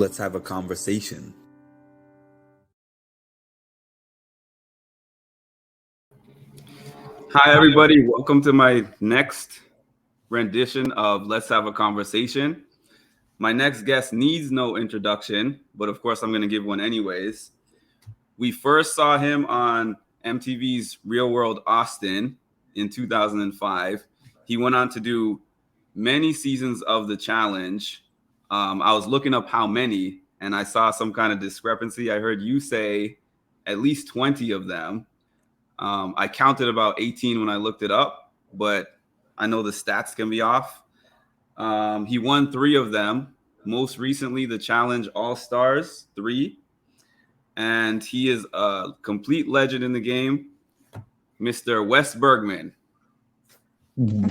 Let's have a conversation. Hi, everybody. Welcome to my next rendition of Let's Have a Conversation. My next guest needs no introduction, but of course, I'm going to give one anyways. We first saw him on MTV's Real World Austin in 2005. He went on to do many seasons of The Challenge. I was looking up how many, and I saw some kind of discrepancy. I heard you say at least 20 of them. I counted about 18 when I looked it up, but I know the stats can be off. He won 3 of them. Most recently, the Challenge All-Stars 3. And he is a complete legend in the game, Mr. Wes Bergmann.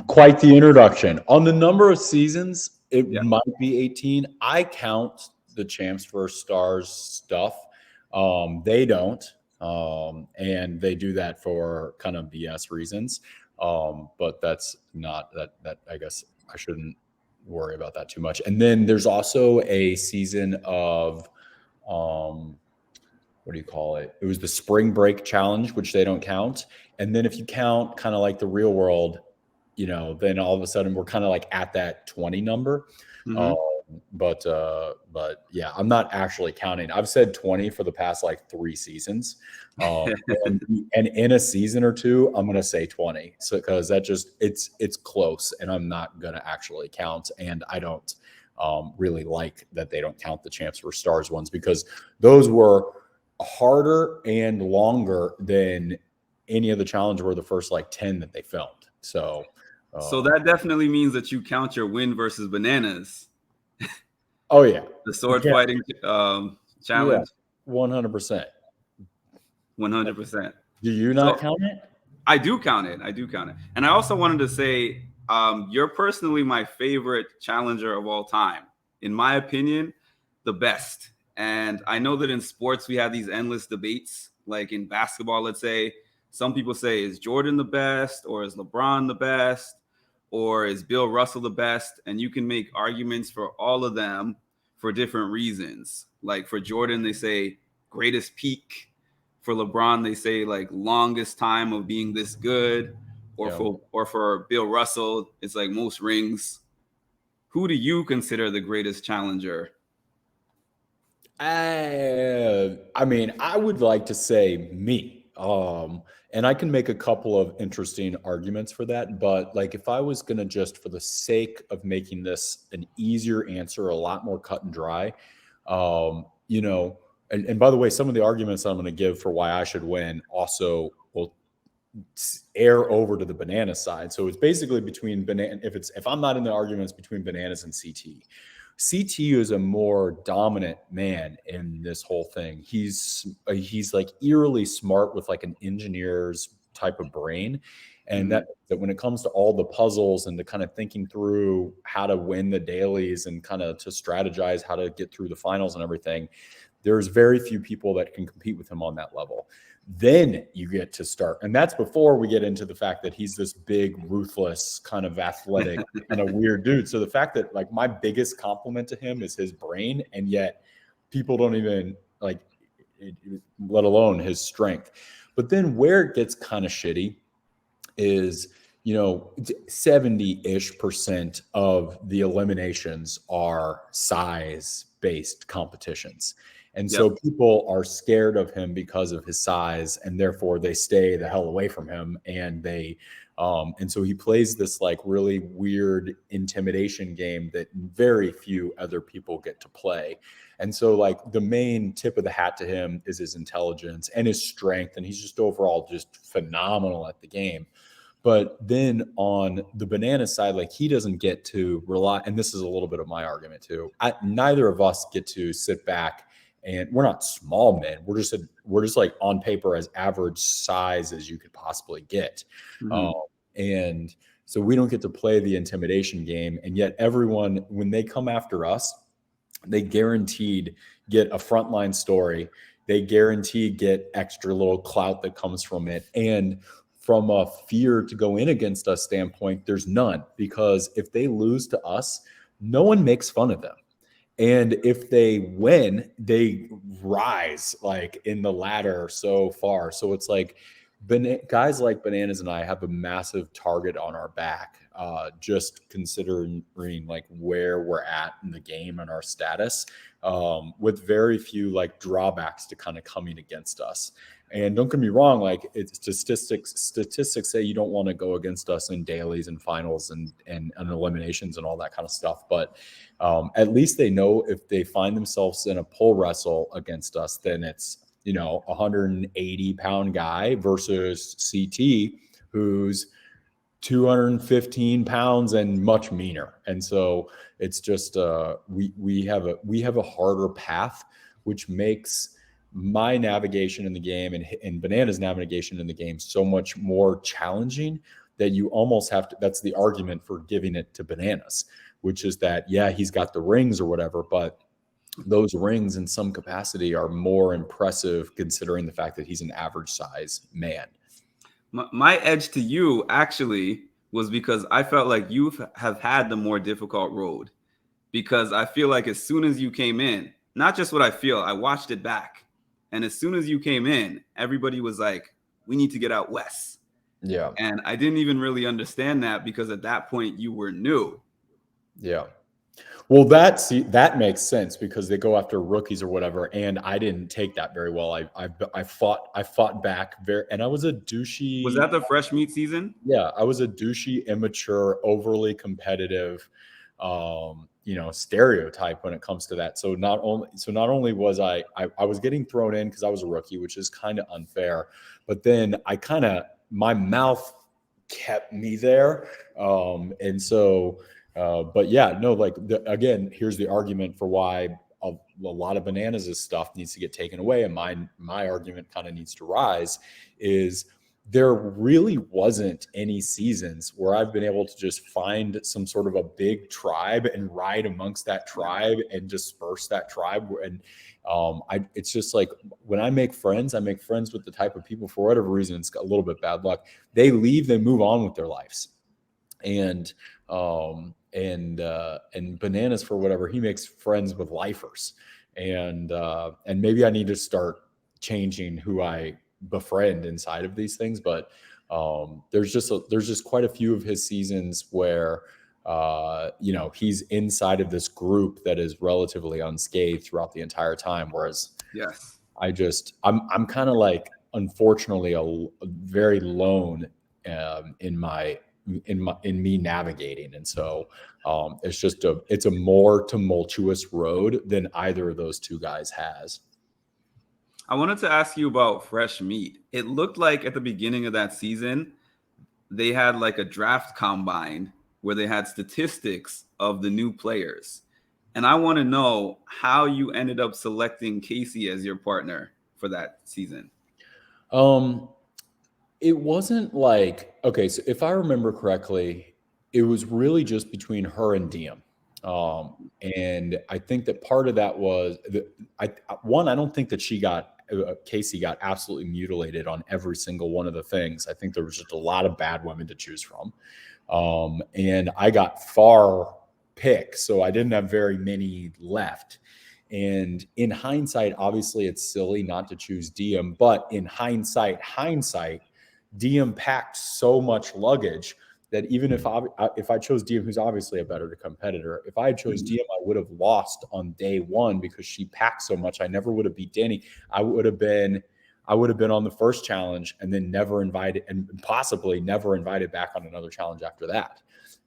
Quite the introduction. On the number of seasons, it might be 18. I count the Champs vs. Stars stuff. They don't. And they do that for kind of BS reasons. But that's not that I guess I shouldn't worry about that too much. And then there's also a season of what do you call it? It was the Spring Break Challenge, which they don't count. And then if you count kind of like the Real World, then all of a sudden we're kind of like at that 20 number. Mm-hmm. But yeah, I'm not actually counting. I've said 20 for the past like 3 seasons. And in a season or 2, I'm going to say 20. So, cause that just, it's close and I'm not going to actually count. And I don't really like that they don't count the Champs vs. Stars ones because those were harder and longer than any of the challenge were the first like 10 that they filmed. So that definitely means that you count your win versus bananas. Oh yeah, the sword fighting challenge. 100%. 100%. Do you not count it? I do count it. And I also wanted to say, you're personally my favorite challenger of all time. In my opinion, the best. And I know that in sports, we have these endless debates. Like in basketball, let's say, some people say, is Jordan the best? Or is LeBron the best? Or is Bill Russell the best? And you can make arguments for all of them for different reasons. Like for Jordan, they say greatest peak. For LeBron, they say like longest time of being this good. Or for Bill Russell, it's like most rings. Who do you consider the greatest challenger? I mean, I would like to say me. And I can make a couple of interesting arguments for that. But like if I was going to just for the sake of making this an easier answer, a lot more cut and dry, and by the way, some of the arguments I'm going to give for why I should win also will air over to the banana side. So it's basically between banana. If I'm not in the arguments between bananas and CT. CT is a more dominant man in this whole thing. He's like eerily smart with like an engineer's type of brain. And that when it comes to all the puzzles and to kind of thinking through how to win the dailies and kind of to strategize how to get through the finals and everything, there's very few people that can compete with him on that level. Then you get to start. And that's before we get into the fact that he's this big, ruthless, kind of athletic, kind of weird dude. So the fact that like my biggest compliment to him is his brain, and yet people don't even like, let alone his strength. But then where it gets kind of shitty is, 70-ish% of the eliminations are size-based competitions. And so people are scared of him because of his size, and therefore they stay the hell away from him. And and so he plays this like really weird intimidation game that very few other people get to play. And so like the main tip of the hat to him is his intelligence and his strength. And he's just overall just phenomenal at the game. But then on the banana side, like he doesn't get to rely. And this is a little bit of my argument too. Neither of us get to sit back. And we're not small men. We're just like on paper as average size as you could possibly get. And so we don't get to play the intimidation game. And yet everyone, when they come after us, they guaranteed get a frontline story. They guarantee get extra little clout that comes from it. And from a fear to go in against us standpoint, there's none. Because if they lose to us, no one makes fun of them. And if they win, they rise like in the ladder so far. So it's like guys like Bananas and I have a massive target on our back, just considering like where we're at in the game and our status, with very few like drawbacks to kind of coming against us. And don't get me wrong, like it's statistics say you don't want to go against us in dailies and finals and eliminations and all that kind of stuff. But at least they know if they find themselves in a pole wrestle against us, then it's, you know, 180-pound guy versus CT, who's 215 pounds and much meaner. And so it's just we have a harder path, which makes my navigation in the game and Banana's navigation in the game so much more challenging that you almost have to. That's the argument for giving it to Bananas, which is that, yeah, he's got the rings or whatever, but those rings in some capacity are more impressive considering the fact that he's an average size man. My edge to you actually was because I felt like you have had the more difficult road, because I feel like as soon as you came in, not just what I feel, I watched it back. And as soon as you came in, everybody was like, we need to get out west. Yeah. And I didn't even really understand that because at that point you were new. Yeah. Well, that makes sense because they go after rookies or whatever, and I didn't take that very well. I fought back and I was a douchey. Was that the fresh meat season? Yeah, I was a douchey, immature, overly competitive, stereotype when it comes to that. So not only was I was getting thrown in because I was a rookie, which is kind of unfair, but then my mouth kept me there, and so. But yeah, no, like again, here's the argument for why a lot of Bananas' stuff needs to get taken away, and my argument kind of needs to rise. Is there really wasn't any seasons where I've been able to just find some sort of a big tribe and ride amongst that tribe and disperse that tribe. And it's just like when I make friends with the type of people, for whatever reason, it's got a little bit bad luck. They leave, they move on with their lives. And Bananas, for whatever, he makes friends with lifers, and maybe I need to start changing who I befriend inside of these things. But there's just quite a few of his seasons where he's inside of this group that is relatively unscathed throughout the entire time, whereas yes, I'm kind of like, unfortunately, a very lone in me navigating. And so it's a more tumultuous road than either of those two guys has. I wanted to ask you about fresh meat. It looked like at the beginning of that season, they had like a draft combine where they had statistics of the new players. And I want to know how you ended up selecting Casey as your partner for that season. It wasn't like, okay, so if I remember correctly, it was really just between her and Diem. And I think that part of that was I don't think that Casey got absolutely mutilated on every single one of the things. I think there was just a lot of bad women to choose from. And I got far picked, so I didn't have very many left. And in hindsight, obviously it's silly not to choose Diem, but in hindsight, Diem packed so much luggage that even if I chose Diem, who's obviously a better competitor, if I had chose Diem, I would have lost on day one because she packed so much. I never would have beat Danny. I would have been on the first challenge and then possibly never invited back on another challenge after that.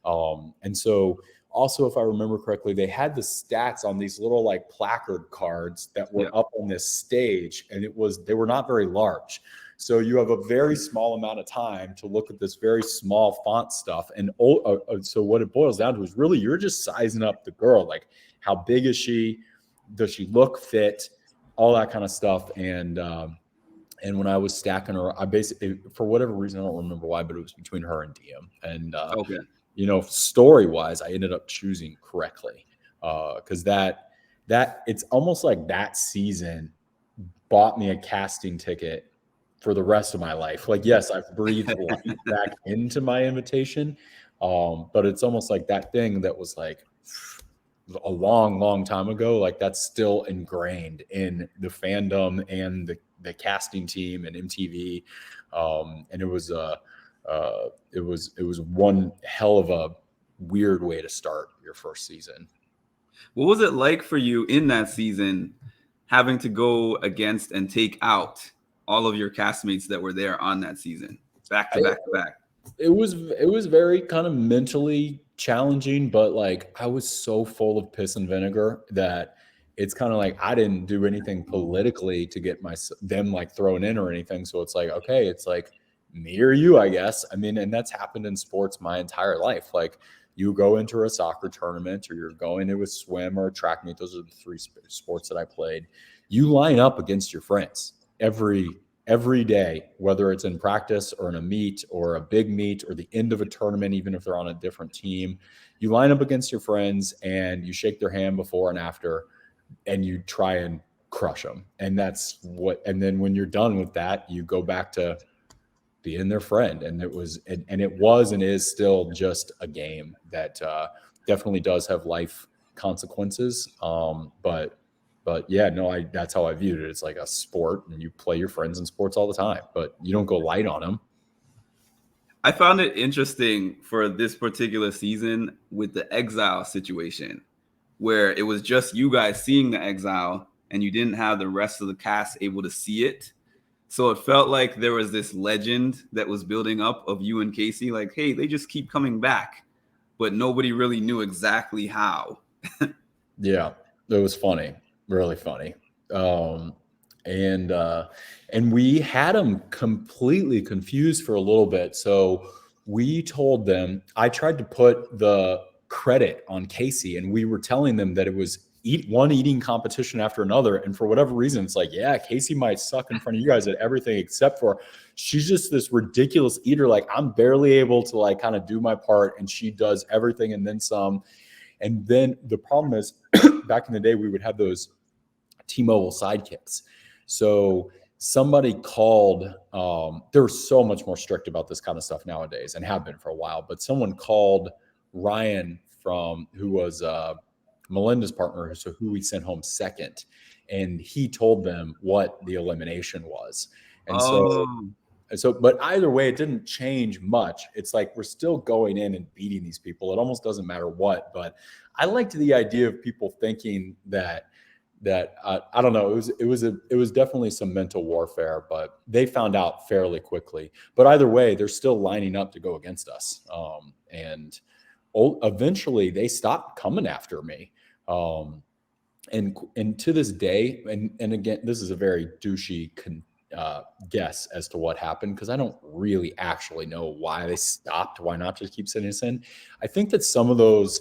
And so also, if I remember correctly, they had the stats on these little like placard cards that were up on this stage, and they were not very large. So you have a very small amount of time to look at this very small font stuff. And so what it boils down to is really you're just sizing up the girl. Like, how big is she? Does she look fit? All that kind of stuff. And when I was stacking her, I basically, for whatever reason, I don't remember why, but it was between her and Diem. And, story-wise, I ended up choosing correctly because that it's almost like that season bought me a casting ticket for the rest of my life. Like, yes, I've breathed life back into my invitation, but it's almost like that thing that was like, a long, long time ago, like that's still ingrained in the fandom and the casting team and MTV. And it was one hell of a weird way to start your first season. What was it like for you in that season, having to go against and take out all of your castmates that were there on that season, back to back to back? It was very kind of mentally challenging, but like I was so full of piss and vinegar that it's kind of like I didn't do anything politically to get them like thrown in or anything. So it's like, okay, it's like me or you, I guess. I mean, and that's happened in sports my entire life. Like you go into a soccer tournament or you're going to a swim or a track meet. Those are the three sports that I played. You line up against your friends every day, whether it's in practice or in a meet or a big meet or the end of a tournament, even if they're on a different team, you line up against your friends and you shake their hand before and after, and you try and crush them. And and then when you're done with that, you go back to being their friend. And it was and is still just a game that definitely does have life consequences. But yeah, no, that's how I viewed it. It's like a sport, and you play your friends in sports all the time, but you don't go light on them. I found it interesting for this particular season with the exile situation, where it was just you guys seeing the exile and you didn't have the rest of the cast able to see it. So it felt like there was this legend that was building up of you and Casey, like, hey, they just keep coming back, but nobody really knew exactly how. Yeah, it was funny, really funny. And we had them completely confused for a little bit. So we told them, I tried to put the credit on Casey, and we were telling them that it was one eating competition after another. And for whatever reason, it's like, yeah, Casey might suck in front of you guys at everything except for she's just this ridiculous eater. Like I'm barely able to like kind of do my part, and she does everything and then some. And then the problem is back in the day, we would have those T-Mobile sidekicks. So somebody called, they're so much more strict about this kind of stuff nowadays and have been for a while, but someone called Ryan who was Melinda's partner, so who we sent home second, and he told them what the elimination was. And but either way, it didn't change much. It's like we're still going in and beating these people. It almost doesn't matter what. But I liked the idea of people thinking that I don't know. It was definitely some mental warfare, but they found out fairly quickly. But either way, they're still lining up to go against us. And eventually, they stopped coming after me. And to this day, and again, this is a very douchey guess as to what happened, because I don't really actually know why they stopped. Why not just keep sending us in? I think that some of those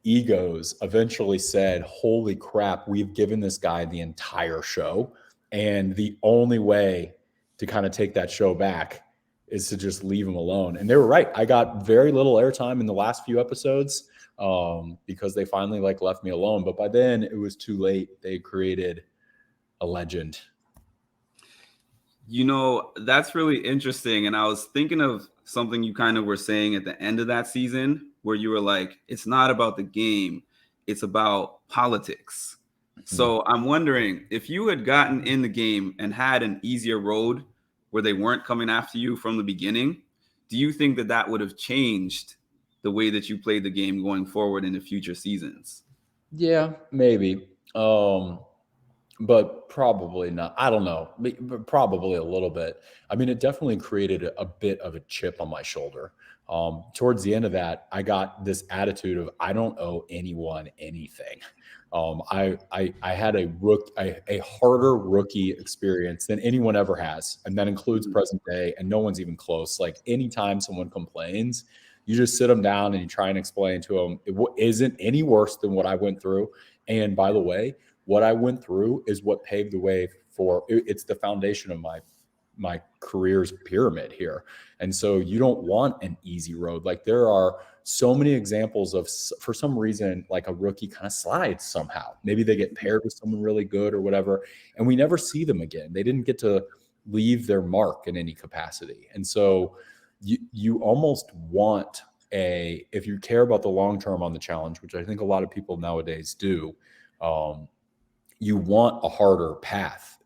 egos eventually said, holy crap, we've given this guy the entire show, and the only way to kind of take that show back is to just leave him alone. And they were right. I got very little airtime in the last few episodes because they finally like left me alone. But by then it was too late. They created a legend. You know, that's really interesting. And I was thinking of something you kind of were saying at the end of that season, where you were like, it's not about the game, it's about politics. Mm-hmm. So I'm wondering, if you had gotten in the game and had an easier road where they weren't coming after you from the beginning, do you think that that would have changed the way that you played the game going forward in the future seasons? Yeah, maybe. But probably not. I don't know. But probably a little bit. I mean, it definitely created a bit of a chip on my shoulder. Towards the end of that, I got this attitude of I don't owe anyone anything. I had a harder rookie experience than anyone ever has, and that includes present day. And no one's even close. Like anytime someone complains, you just sit them down and you try and explain to them it isn't any worse than what I went through. And by the way, what I went through is what paved the way for it's the foundation of my career's pyramid here. And so you don't want an easy road. Like there are so many examples of, for some reason, like a rookie kind of slides somehow. Maybe they get paired with someone really good or whatever, and we never see them again. They didn't get to leave their mark in any capacity. And so you almost want if you care about the long term on the challenge, which I think a lot of people nowadays do, you want a harder path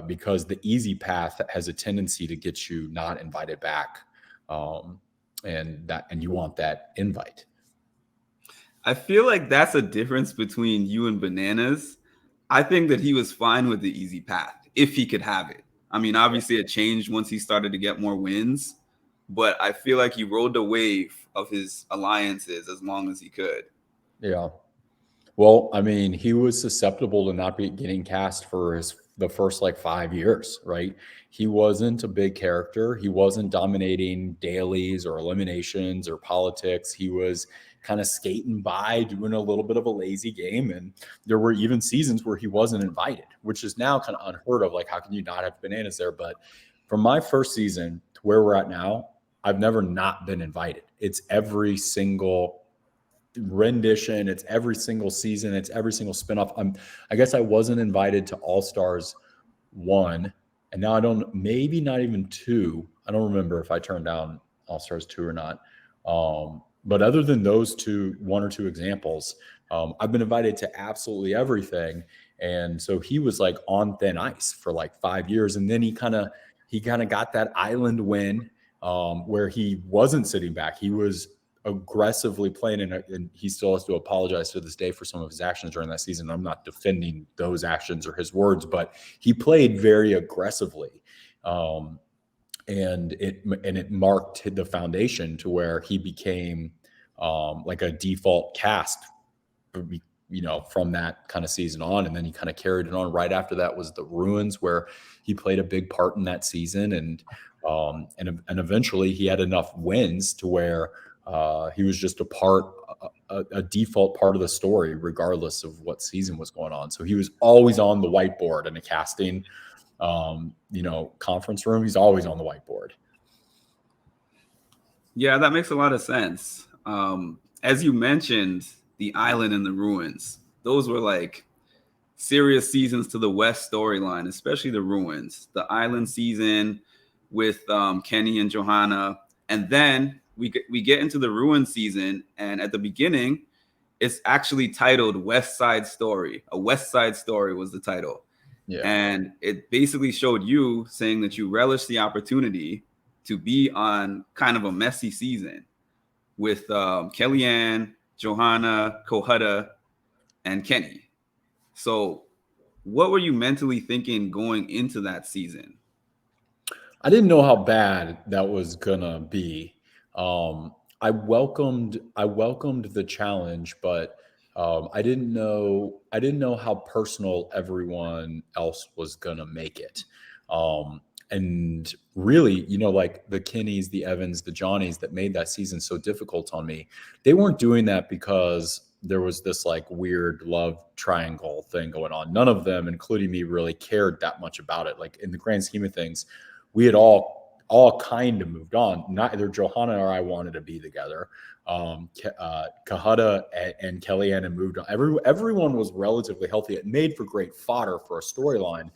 because the easy path has a tendency to get you not invited back, and you want that invite. I feel like that's a difference between you and Bananas. I think that he was fine with the easy path if he could have it. I mean, obviously it changed once he started to get more wins, but I feel like he rode the wave of his alliances as long as he could. Yeah. Well, I mean, he was susceptible to not be getting cast for the first like 5 years, right? He wasn't a big character. He wasn't dominating dailies or eliminations or politics. He was kind of skating by, doing a little bit of a lazy game. And there were even seasons where he wasn't invited, which is now kind of unheard of. Like, how can you not have Bananas there? But from my first season to where we're at now, I've never not been invited. It's every single rendition, it's every single season, it's every single spinoff. I guess I wasn't invited to All Stars 1, and now I don't, maybe not even 2. I don't remember if I turned down All Stars 2 or not. But other than those 1 or 2 examples, I've been invited to absolutely everything. And so he was like on thin ice for like 5 years, and then he kind of got that island win, where he wasn't sitting back. He was aggressively playing, and he still has to apologize to this day for some of his actions during that season. I'm not defending those actions or his words, but he played very aggressively, and it marked the foundation to where he became like a default cast, from that kind of season on. And then he kind of carried it on. Right after that was the Ruins, where he played a big part in that season, and eventually he had enough wins to where he was just a default part of the story, regardless of what season was going on. So he was always on the whiteboard in a casting, conference room. He's always on the whiteboard. Yeah, that makes a lot of sense. As you mentioned, the Island and the Ruins, those were like serious seasons to the West storyline, especially the Ruins. The Island season with Kenny and Johanna, and then we get into the Ruin season, and at the beginning, it's actually titled West Side Story. A West Side Story was the title. Yeah. And it basically showed you saying that you relish the opportunity to be on kind of a messy season with Kellyanne, Johanna, Kohutta, and Kenny. So what were you mentally thinking going into that season? I didn't know how bad that was gonna be. I welcomed the challenge, but I didn't know how personal everyone else was gonna make it. And really, like the Kennys, the Evans, the Johnnies that made that season so difficult on me, they weren't doing that because there was this like weird love triangle thing going on. None of them, including me, really cared that much about it. Like in the grand scheme of things, we had all kind of moved on. Neither Johanna or I wanted to be together. Kohutta and Kellyanne had moved on. Everyone was relatively healthy. It made for great fodder for a storyline.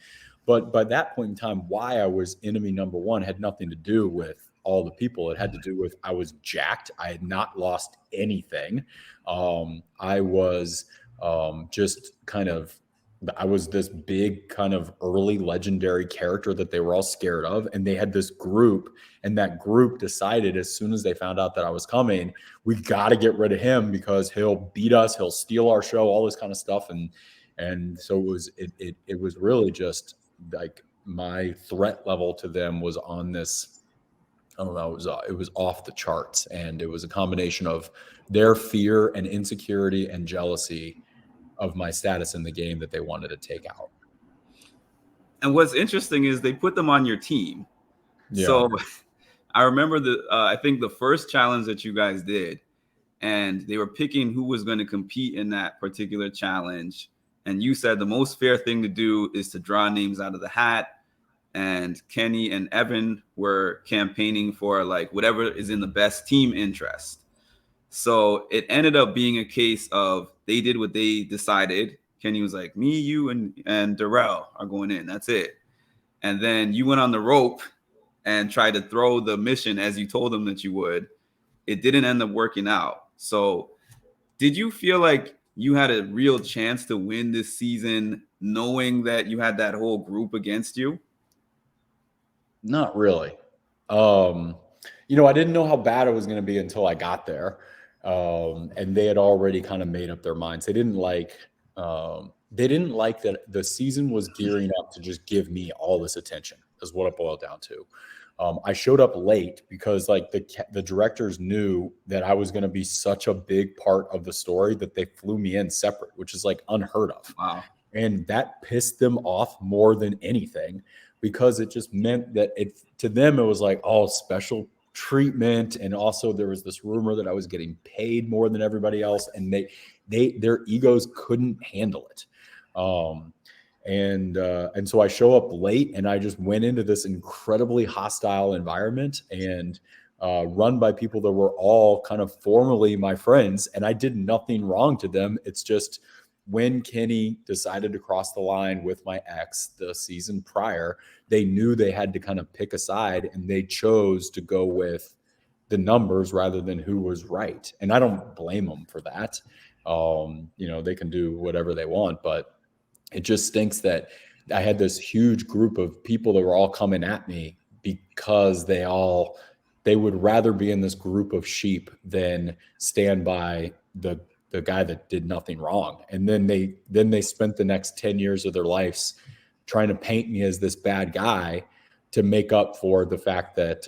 But by that point in time, why I was enemy number one had nothing to do with all the people. It had to do with I was jacked. I had not lost anything. I was just kind of, I was this big kind of early legendary character that they were all scared of. And they had this group, and that group decided as soon as they found out that I was coming, we got to get rid of him because he'll beat us, he'll steal our show, all this kind of stuff. And so it was really just like my threat level to them was on this, I don't know, it was off the charts. And it was a combination of their fear and insecurity and jealousy of my status in the game that they wanted to take out. And what's interesting is they put them on your team. Yeah. So I remember I think the first challenge that you guys did, and they were picking who was going to compete in that particular challenge. And you said the most fair thing to do is to draw names out of the hat. And Kenny and Evan were campaigning for like whatever is in the best team interest. So it ended up being a case of they did what they decided. Kenny was like, me, you, and Darrell are going in. That's it. And then you went on the rope and tried to throw the mission as you told them that you would. it didn't end up working out. So did you feel like you had a real chance to win this season knowing that you had that whole group against you? Not really. I didn't know how bad it was going to be until I got there. And they had already kind of made up their minds. They didn't like that the season was gearing up to just give me all this attention, is what it boiled down to. I showed up late because like the directors knew that I was going to be such a big part of the story that they flew me in separate, which is like unheard of. Wow. And that pissed them off more than anything, because it just meant that to them, it was like all special treatment. And also there was this rumor that I was getting paid more than everybody else. And their egos couldn't handle it. And so I show up late, and I just went into this incredibly hostile environment and run by people that were all kind of formerly my friends. And I did nothing wrong to them. It's just when Kenny decided to cross the line with my ex the season prior, they knew they had to kind of pick a side, and they chose to go with the numbers rather than who was right. And I don't blame them for that. They can do whatever they want, but it just stinks that I had this huge group of people that were all coming at me because they would rather be in this group of sheep than stand by the guy that did nothing wrong. And then they spent the next 10 years of their lives trying to paint me as this bad guy to make up for the fact that,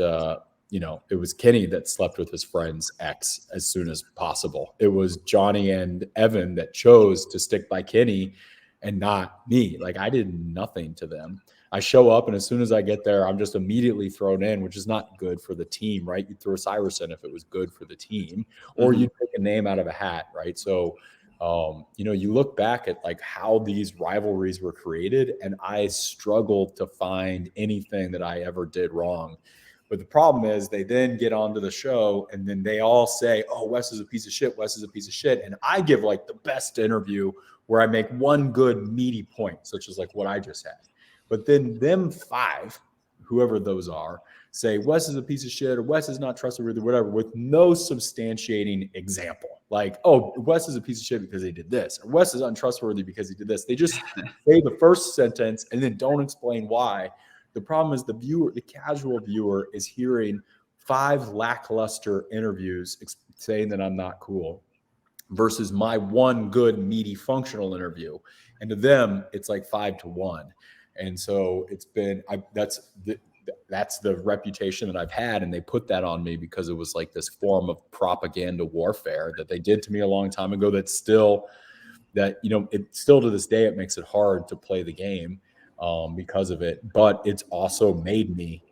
it was Kenny that slept with his friend's ex as soon as possible. It was Johnny and Evan that chose to stick by Kenny and not me. Like, I did nothing to them. I show up, and as soon as I get there, I'm just immediately thrown in, which is not good for the team, right? You'd throw Cyrus in if it was good for the team, or you take a name out of a hat, right? So, you look back at like how these rivalries were created, and I struggled to find anything that I ever did wrong. But the problem is they then get onto the show, and then they all say, oh, Wes is a piece of shit. Wes is a piece of shit. And I give like the best interview where I make one good meaty point, such as like what I just had. But then them five, whoever those are, say Wes is a piece of shit, or Wes is not trustworthy, whatever, with no substantiating example. Like, oh, Wes is a piece of shit because he did this, or Wes is untrustworthy because he did this. They just say the first sentence and then don't explain why. The problem is the casual viewer is hearing 5 lackluster interviews saying that I'm not cool versus my one good, meaty, functional interview. And to them, it's like 5-1. And so it's been, that's the reputation that I've had. And they put that on me because it was like this form of propaganda warfare that they did to me a long time ago. It still to this day, it makes it hard to play the game because of it. But it's also made me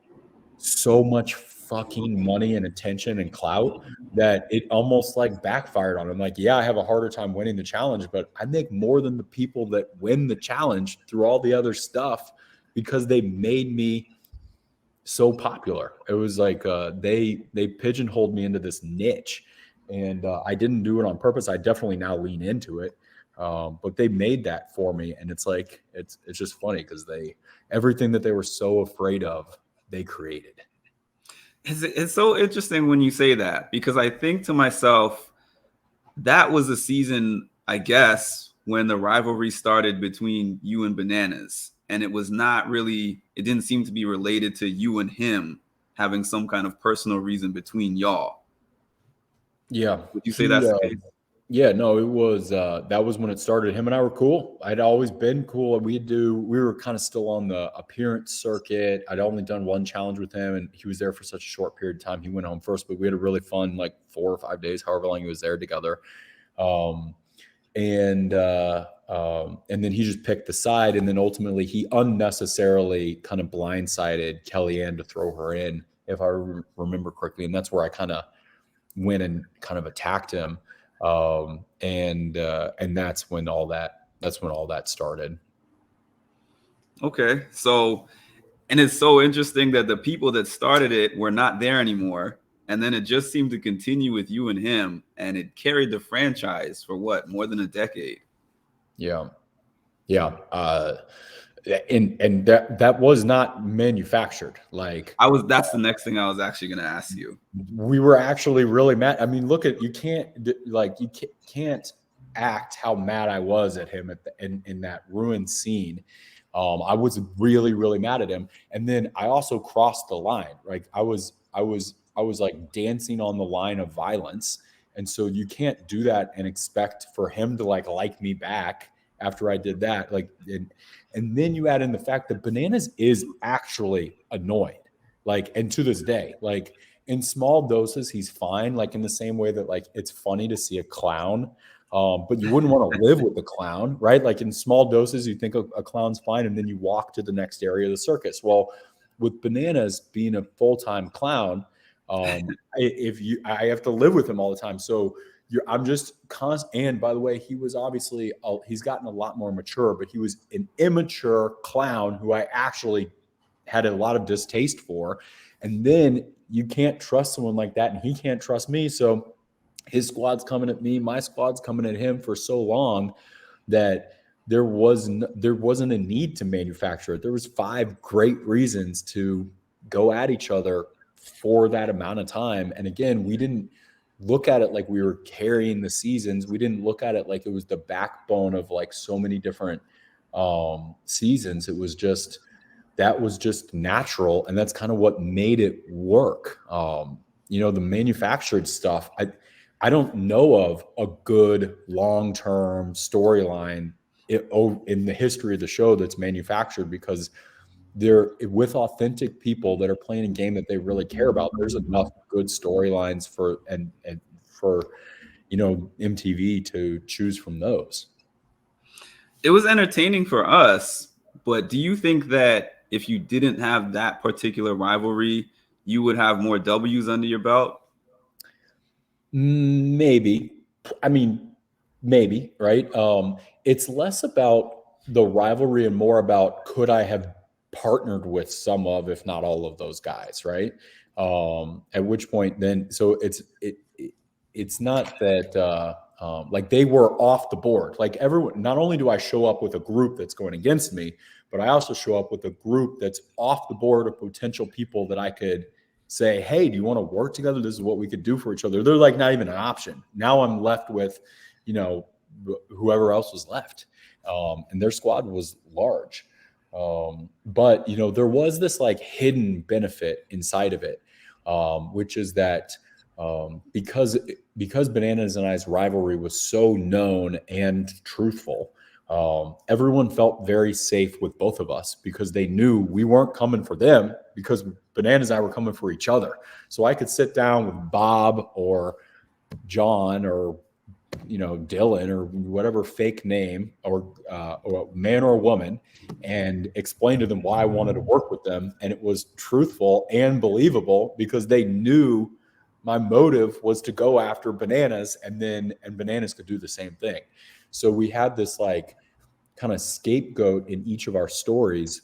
so much fucking money and attention and clout that it almost like backfired on them. Like, yeah, I have a harder time winning the challenge, but I make more than the people that win the challenge through all the other stuff because they made me so popular. It was like they pigeonholed me into this niche, and I didn't do it on purpose. I definitely now lean into it. But they made that for me, and it's like it's just funny because everything that they were so afraid of, they created. It's so interesting when you say that, because I think to myself, that was a season, I guess, when the rivalry started between you and Bananas. And it didn't seem to be related to you and him having some kind of personal reason between y'all. Yeah. Would you say that's the case? Yeah, no, it was, that was when it started. Him and I were cool. I'd always been cool. We were kind of still on the appearance circuit. I'd only done one challenge with him, and he was there for such a short period of time. He went home first, but we had a really fun, like 4 or 5 days, however long he was there together. And then he just picked the side, and then ultimately he unnecessarily kind of blindsided Kellyanne to throw her in, if I remember correctly. And that's where I kind of went and kind of attacked him. And that's when all that started. Okay. So, and it's so interesting that the people that started it were not there anymore. And then it just seemed to continue with you and him, and it carried the franchise for what, more than a decade? Yeah. Yeah. and that was not manufactured. Like that's the next thing I was actually going to ask you. We were actually really mad. I mean, look at, you can't act how mad I was at him in that ruined scene. I was really, really mad at him. And then I also crossed the line. Like I was like dancing on the line of violence. And so you can't do that and expect for him to like me back after I did that. And then you add in the fact that Bananas is actually annoyed. And to this day, in small doses, he's fine. In the same way that it's funny to see a clown, but you wouldn't want to live with the clown, right? In small doses, you think a clown's fine, and then you walk to the next area of the circus. Well, with Bananas being a full-time clown, I have to live with him all the time. So I'm just constant. And by the way, he was obviously he's gotten a lot more mature, but he was an immature clown who I actually had a lot of distaste for. And then you can't trust someone like that, and he can't trust me. So his squad's coming at me, my squad's coming at him for so long that there wasn't a need to manufacture it. There was 5 great reasons to go at each other for that amount of time. And again, we didn't look at it like we were carrying the seasons. We didn't look at it like it was the backbone of so many different seasons. It was just, that was just natural. And that's kind of what made it work. The manufactured stuff, I don't know of a good long-term storyline in the history of the show that's manufactured, because they're with authentic people that are playing a game that they really care about. There's enough good storylines for MTV to choose from those. It was entertaining for us, but do you think that if you didn't have that particular rivalry, you would have more W's under your belt? Maybe. I mean, maybe, right? It's less about the rivalry and more about, could I have partnered with some of, if not all of those guys, right? At which point then, so it's not that they were off the board. Everyone, not only do I show up with a group that's going against me, but I also show up with a group that's off the board of potential people that I could say, hey, do you want to work together? This is what we could do for each other. They're not even an option. Now I'm left with, whoever else was left. And their squad was large. But there was this hidden benefit inside of it, which is that because Bananas and I's rivalry was so known and truthful, everyone felt very safe with both of us, because they knew we weren't coming for them, because Bananas and I were coming for each other. So I could sit down with Bob or John or Dylan or whatever fake name, or man or woman, and explain to them why I wanted to work with them. And it was truthful and believable, because they knew my motive was to go after Bananas, and Bananas could do the same thing. So we had this kind of scapegoat in each of our stories,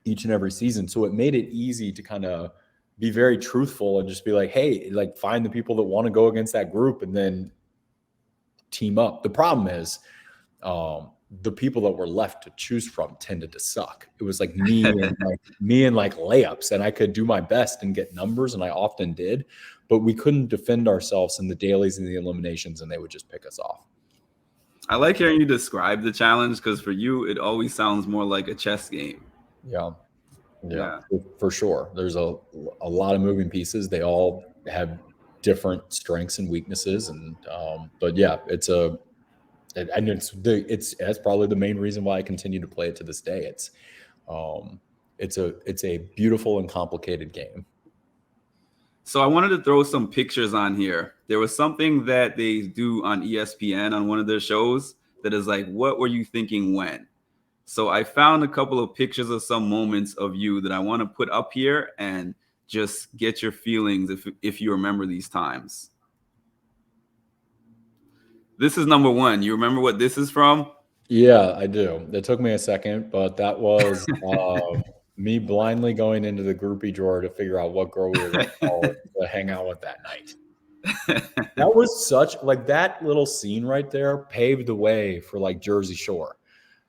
each and every season. So it made it easy to kind of be very truthful and just be hey, find the people that want to go against that group and then team up. The problem is the people that were left to choose from tended to suck. It was me and layups, and I could do my best and get numbers, and I often did, but we couldn't defend ourselves in the dailies and the eliminations, and they would just pick us off. I like hearing you describe the challenge, because for you, it always sounds more like a chess game. Yeah, for sure. There's a lot of moving pieces. They all have different strengths and weaknesses, and but yeah, that's probably the main reason why I continue to play it to this day. It's a beautiful and complicated game. So I wanted to throw some pictures on here. There was something that they do on ESPN on one of their shows that is what were you thinking when? So I found a couple of pictures of some moments of you that I want to put up here and just get your feelings if you remember these times. This is number 1. You remember what this is from? Yeah, I do. It took me a second, but that was me blindly going into the groupie drawer to figure out what girl we were going to hang out with that night. That was such that little scene right there paved the way for Jersey Shore.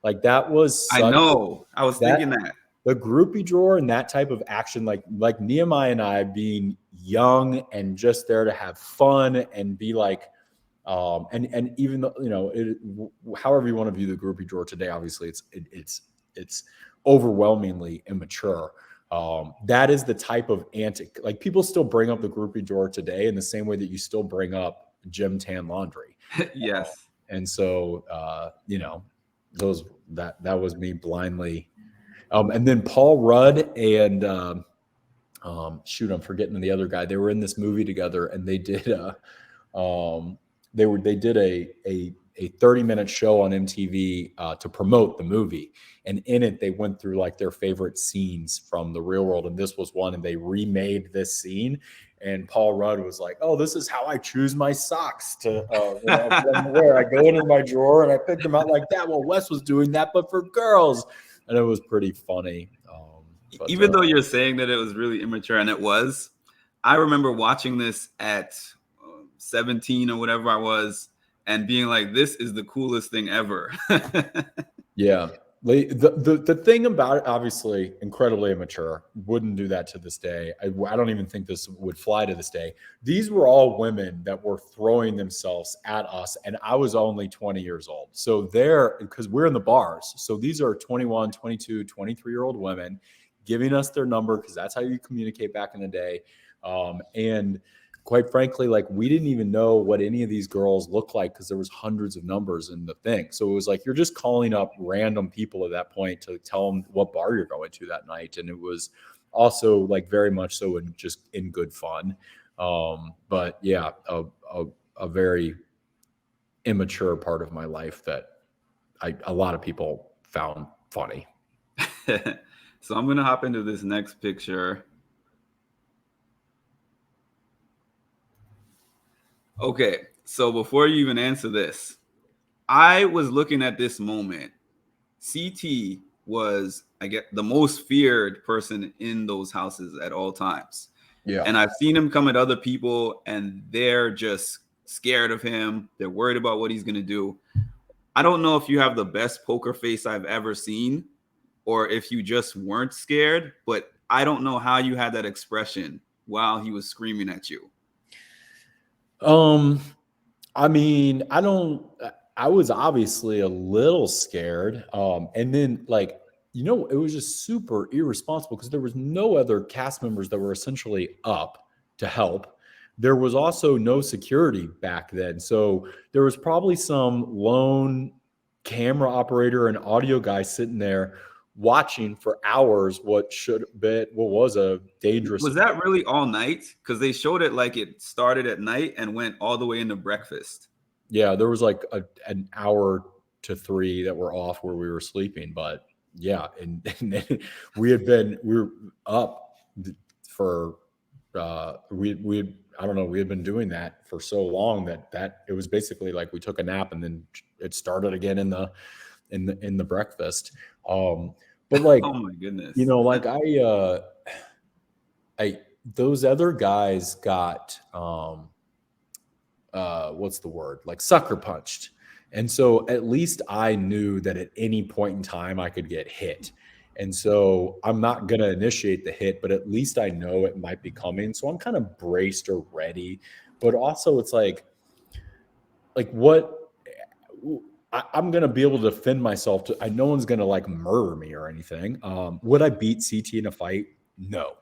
Like that was I know. I was thinking that. The groupie drawer and that type of action, like Nehemiah and I being young and just there to have fun and be like, and even though, you know, however you want to view the groupie drawer today, obviously it's overwhelmingly immature. That is the type of antic, like people still bring up the groupie drawer today in the same way that you still bring up gym tan laundry. Yes. And so, you know, that was me blindly. And then Paul Rudd and shoot, I'm forgetting the other guy. They were in this movie together, and they did they did a 30-minute show on MTV to promote the movie, and in it they went through like their favorite scenes from the real world, and this was one, and they remade this scene. And Paul Rudd was like, "Oh, this is how I choose my socks to wear. I go into my drawer and I pick them out like that." Well, Wes was doing that, but for girls, and it was pretty funny. Even though you're saying that it was really immature, and it was, I remember watching this at 17 or whatever I was, and being like, "This is the coolest thing ever." Yeah. The thing about it, obviously, incredibly immature. Wouldn't do that to this day. I don't even think this would fly to this day. These were all women that were throwing themselves at us, and I was only 20 years old. So because we're in the bars. So these are 21, 22, 23-year-old women giving us their number, because that's how you communicate back in the day. And quite frankly, like we didn't even know what any of these girls looked like because there was hundreds of numbers in the thing. So it was like, you're just calling up random people at that point to tell them what bar you're going to that night. And it was also like very much so in good fun. But yeah, a very immature part of my life that a lot of people found funny. So I'm going to hop into this next picture. Okay, so before you even answer this, I was looking at this moment. CT was, I guess, the most feared person in those houses at all times. Yeah. And I've seen him come at other people, and they're just scared of him. They're worried about what he's going to do. I don't know if you have the best poker face I've ever seen, or if you just weren't scared, but I don't know how you had that expression while he was screaming at you. I mean, I was obviously a little scared. And then like, you know, it was just super irresponsible because there was no other cast members that were essentially up to help. There was also no security back then. So there was probably some lone camera operator and audio guy sitting there watching for hours what was a dangerous. Was that really all night? Because they showed it like it started at night and went all the way into breakfast. Yeah, there was like an hour to 3 that were off where we were sleeping, but yeah, and we were up for I don't know, we had been doing that for so long that it was basically like we took a nap and then it started again in the breakfast. But like, oh my goodness, you know, like those other guys got what's the word? Like sucker punched. And so at least I knew that at any point in time I could get hit. And so I'm not going to initiate the hit, but at least I know it might be coming. So I'm kind of braced or ready. But also it's like what I'm going to be able to defend myself. No one's going to like murder me or anything. Would I beat CT in a fight? No.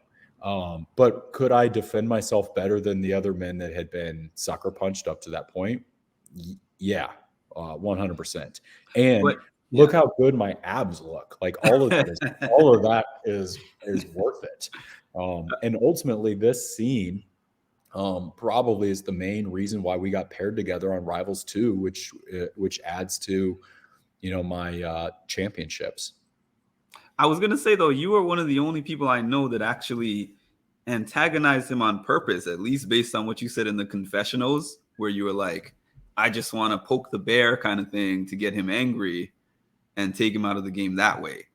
But could I defend myself better than the other men that had been sucker punched up to that point? Yeah, 100%. And look how good my abs look. Like all of that is worth it. And ultimately, this scene probably is the main reason why we got paired together on Rivals 2, which adds to, you know, my championships. I was gonna say though, you were one of the only people I know that actually antagonized him on purpose, at least based on what you said in the confessionals, where you were like, I just want to poke the bear kind of thing to get him angry and take him out of the game that way.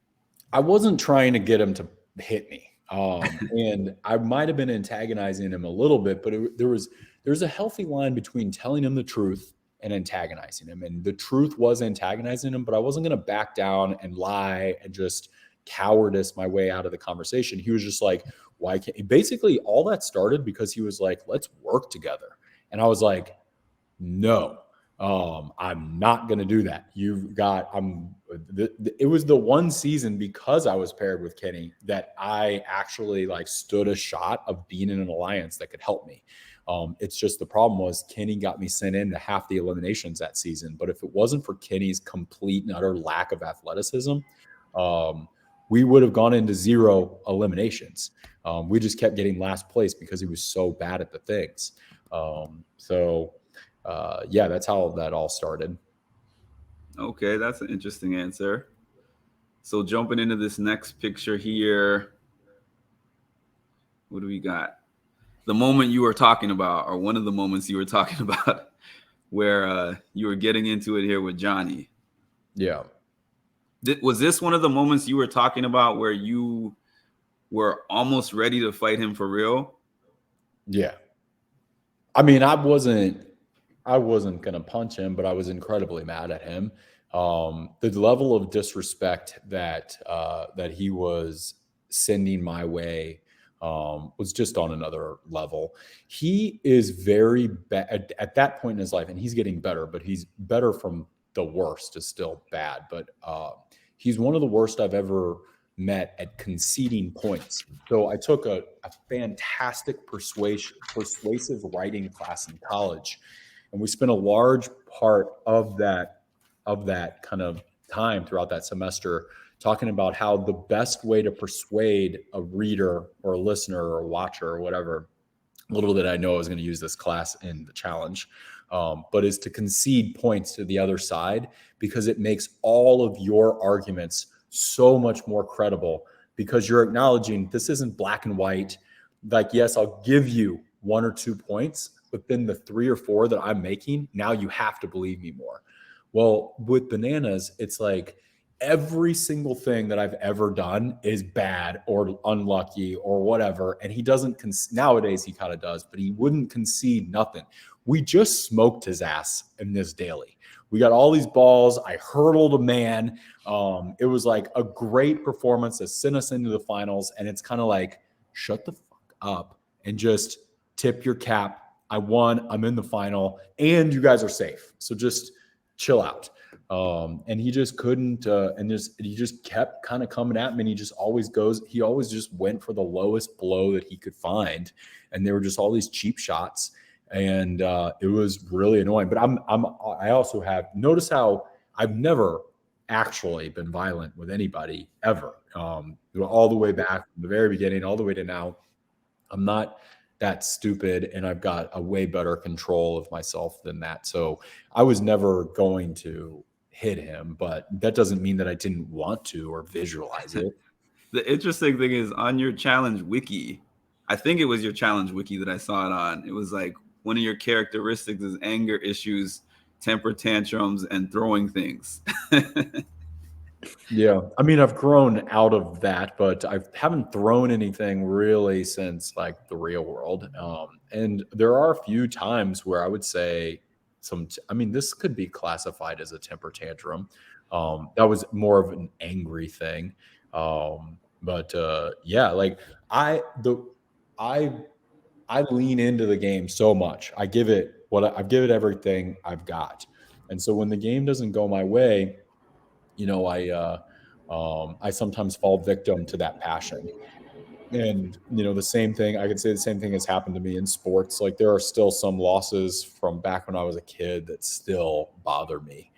I wasn't trying to get him to hit me. And I might have been antagonizing him a little bit, but there's a healthy line between telling him the truth and antagonizing him. And the truth was antagonizing him, but I wasn't going to back down and lie and just cowardice my way out of the conversation. He was just like, why can't, basically all that started because he was like, let's work together. And I was like, no, I'm not going to do that. It was the one season because I was paired with Kenny that I actually like stood a shot of being in an alliance that could help me. It's just the problem was Kenny got me sent into half the eliminations that season. But if it wasn't for Kenny's complete and utter lack of athleticism, we would have gone into 0 eliminations. We just kept getting last place because he was so bad at the things. Yeah, that's how that all started. Okay, that's an interesting answer. So jumping into this next picture here, what do we got? The moment you were talking about, or one of the moments you were talking about, where you were getting into it here with Johnny. Yeah. Was this one of the moments you were talking about where you were almost ready to fight him for real? Yeah. I mean, I wasn't going to punch him, but I was incredibly mad at him. The level of disrespect that he was sending my way was just on another level. He is very bad at that point in his life, and he's getting better, but he's better from the worst is still bad. But he's one of the worst I've ever met at conceding points. So I took a fantastic persuasive writing class in college, and we spent a large part of that kind of time throughout that semester talking about how the best way to persuade a reader or a listener or a watcher or whatever, little did I know I was going to use this class in the challenge, but is to concede points to the other side, because it makes all of your arguments so much more credible, because you're acknowledging this isn't black and white. Like, yes, I'll give you 1 or 2 points, but then the 3 or 4 that I'm making, now you have to believe me more. Well, with Bananas, it's like every single thing that I've ever done is bad or unlucky or whatever. And he doesn't, nowadays he kind of does, but he wouldn't concede nothing. We just smoked his ass in this daily. We got all these balls. I hurdled a man. It was like a great performance that sent us into the finals. And it's kind of like, shut the fuck up and just tip your cap. I won. I'm in the final, and you guys are safe. So just chill out. And he just couldn't, he just kept kind of coming at me, and he always just went for the lowest blow that he could find. And there were just all these cheap shots, and it was really annoying. But I also have noticed how I've never actually been violent with anybody ever. All the way back from the very beginning, all the way to now, I'm not that stupid, and I've got a way better control of myself than that. So I was never going to hit him, but that doesn't mean that I didn't want to or visualize it. The interesting thing is, on your challenge wiki, I think it was your challenge wiki that I saw it on. It was like, one of your characteristics is anger issues, temper tantrums, and throwing things. Yeah. I mean, I've grown out of that, but I haven't thrown anything really since like the real world. And there are a few times where I would say this could be classified as a temper tantrum. That was more of an angry thing. Yeah, like I lean into the game so much. I give it everything I've got. And so when the game doesn't go my way, I sometimes fall victim to that passion. And, the same thing, I could say the same thing has happened to me in sports. Like, there are still some losses from back when I was a kid that still bother me.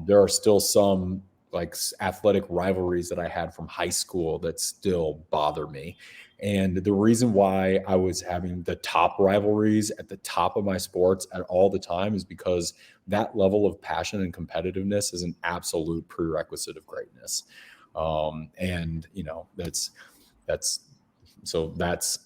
There are still some like athletic rivalries that I had from high school that still bother me. And the reason why I was having the top rivalries at the top of my sports at all the time is because that level of passion and competitiveness is an absolute prerequisite of greatness. That's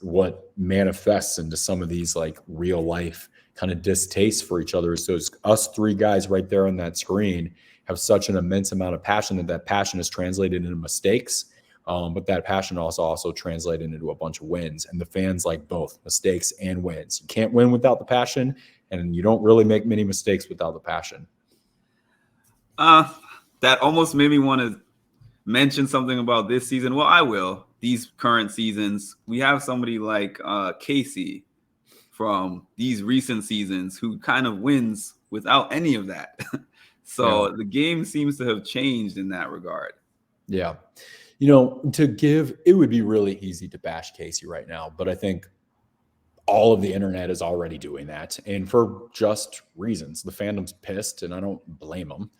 what manifests into some of these like real life kind of distastes for each other. So it's us 3 guys right there on that screen have such an immense amount of passion that passion is translated into mistakes. But that passion also translated into a bunch of wins, and the fans like both mistakes and wins. You can't win without the passion, and you don't really make many mistakes without the passion. That almost made me want to mention something about this season. Well, I will. These current seasons, we have somebody like Casey from these recent seasons who kind of wins without any of that. So the game seems to have changed in that regard. Yeah. It would be really easy to bash Casey right now, but I think all of the internet is already doing that, and for just reasons. The fandom's pissed, and I don't blame them.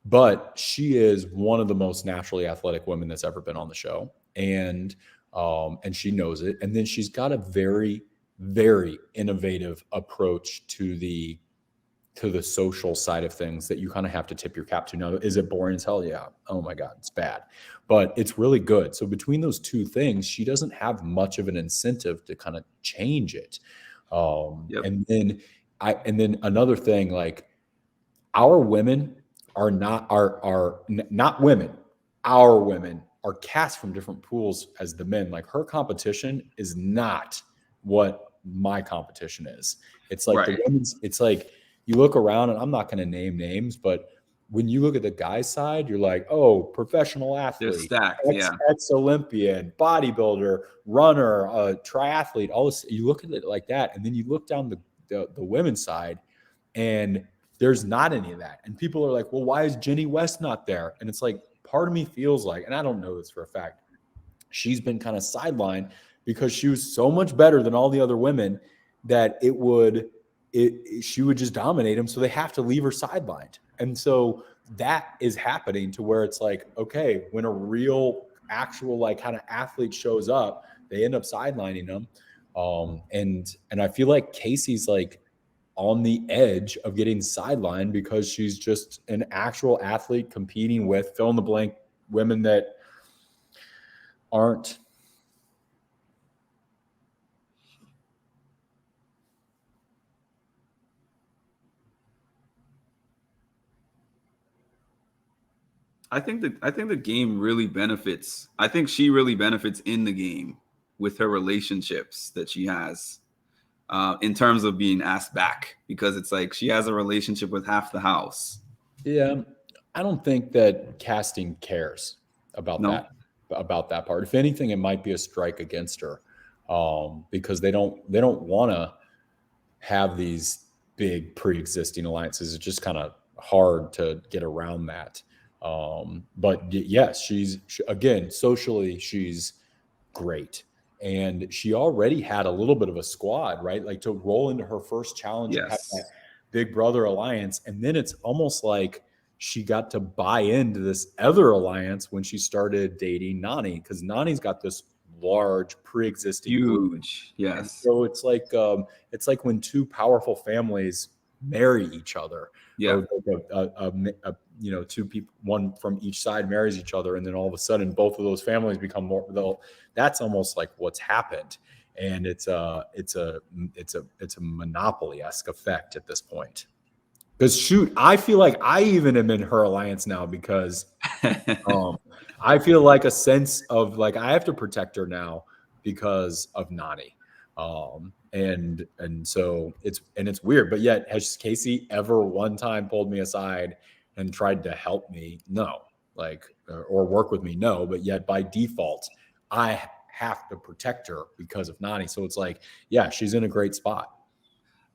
But she is one of the most naturally athletic women that's ever been on the show, and she knows it. And then she's got a very, very innovative approach to the social side of things that you kind of have to tip your cap to. Now, is it boring as hell? Yeah. Oh my God, it's bad, but it's really good. So between those two things, she doesn't have much of an incentive to kind of change it. And then another thing, like, our women are not women. Our women are cast from different pools as the men. Like, her competition is not what my competition is. It's like the women's. It's like, you look around, and I'm not going to name names, but when you look at the guys' side, you're like, oh, professional athlete, they're stacked, ex-Olympian, bodybuilder, runner, triathlete. All this, you look at it like that, and then you look down the women's side, and there's not any of that. And people are like, well, why is Jenny West not there? And it's like, part of me feels like, and I don't know this for a fact, she's been kind of sidelined because she was so much better than all the other women that she would just dominate them. So they have to leave her sidelined. And so that is happening to where it's like, okay, when a real actual like kind of athlete shows up, they end up sidelining them. And I feel like Casey's like on the edge of getting sidelined because she's just an actual athlete competing with fill in the blank women that aren't. I think the game really benefits. I think she really benefits in the game with her relationships that she has, in terms of being asked back, because it's like she has a relationship with half the house. Yeah, I don't think that casting cares about that part. If anything, it might be a strike against her, because they don't want to have these big pre-existing alliances. It's just kind of hard to get around that. But yes, again, socially, she's great. And she already had a little bit of a squad, right? Like, to roll into her first challenge and have that Big Brother alliance. And then it's almost like she got to buy into this other alliance when she started dating Nany, because Nany's got this large pre-existing huge group. Yes. And so it's like when two powerful families marry each other. Yeah. Or two people, one from each side marries each other, and then all of a sudden both of those families become more. That's almost like what's happened, and it's a Monopoly-esque effect at this point. Because shoot, I feel like I even am in her alliance now because I feel like a sense of like I have to protect her now because of Nany. And so it's weird, but yet has Casey ever one time pulled me aside and tried to help me? No. Or work with me? No. But yet by default, I have to protect her because of Nany. So it's like, yeah, she's in a great spot.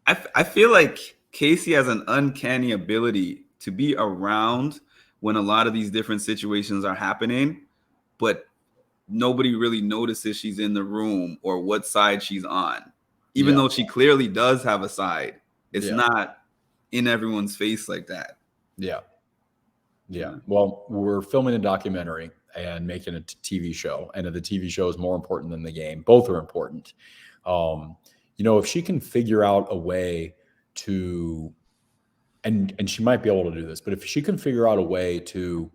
I feel like Casey has an uncanny ability to be around when a lot of these different situations are happening, but nobody really notices she's in the room or what side she's on. Even though she clearly does have a side, it's not in everyone's face like that. Yeah. Well, we're filming a documentary and making a TV show, and the TV show is more important than the game. Both are important. If she can figure out a way to, and she might be able to do this, but if she can figure out a way to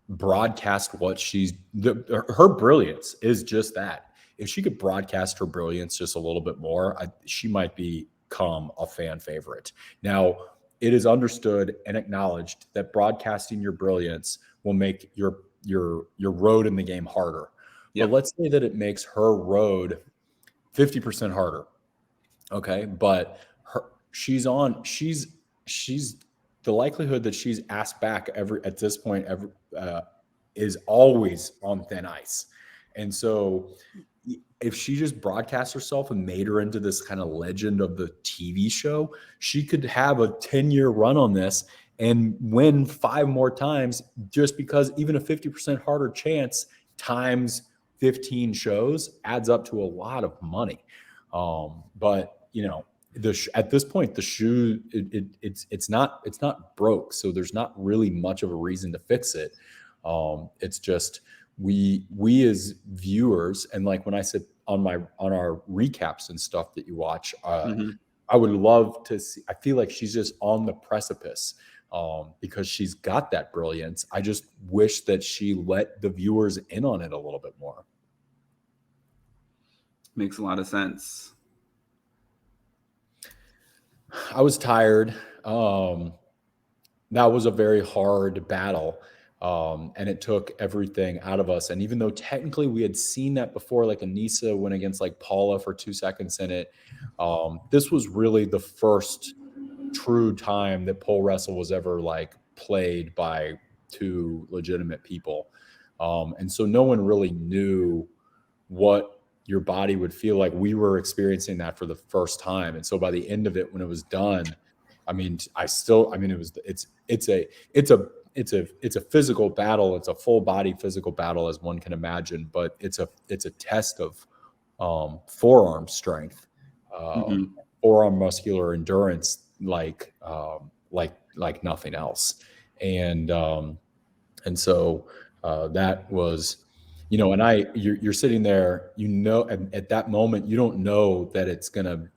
broadcast what her brilliance is just that. If she could broadcast her brilliance just a little bit more, she might become a fan favorite. Now, it is understood and acknowledged that broadcasting your brilliance will make your road in the game harder. But let's say that it makes her road 50% harder. Okay. But she's the likelihood that she's asked back at this point is always on thin ice. And so if she just broadcast herself and made her into this kind of legend of the TV show, she could have a 10-year run on this and win 5 more times, just because even a 50% harder chance times 15 shows adds up to a lot of money. But at this point, the shoe it's not broke, so there's not really much of a reason to fix it. It's just we as viewers, and like when I said on our recaps and stuff that you watch, I would love to see. I feel like she's just on the precipice because she's got that brilliance. I just wish that she let the viewers in on it a little bit more. Makes a lot of sense. I was tired. That was a very hard battle. And it took everything out of us. And even though technically we had seen that before, like Anissa went against like Paula for 2 seconds in it, this was really the first true time that pole wrestle was ever like played by 2 legitimate people. And so no one really knew what your body would feel like. We were experiencing that for the first time. And so by the end of it, when it was done, it's a physical battle. It's a full body physical battle, as one can imagine, but it's a test of forearm strength, forearm muscular endurance, like nothing else. And so that was, and you're sitting there, at that moment, you don't know that it's going to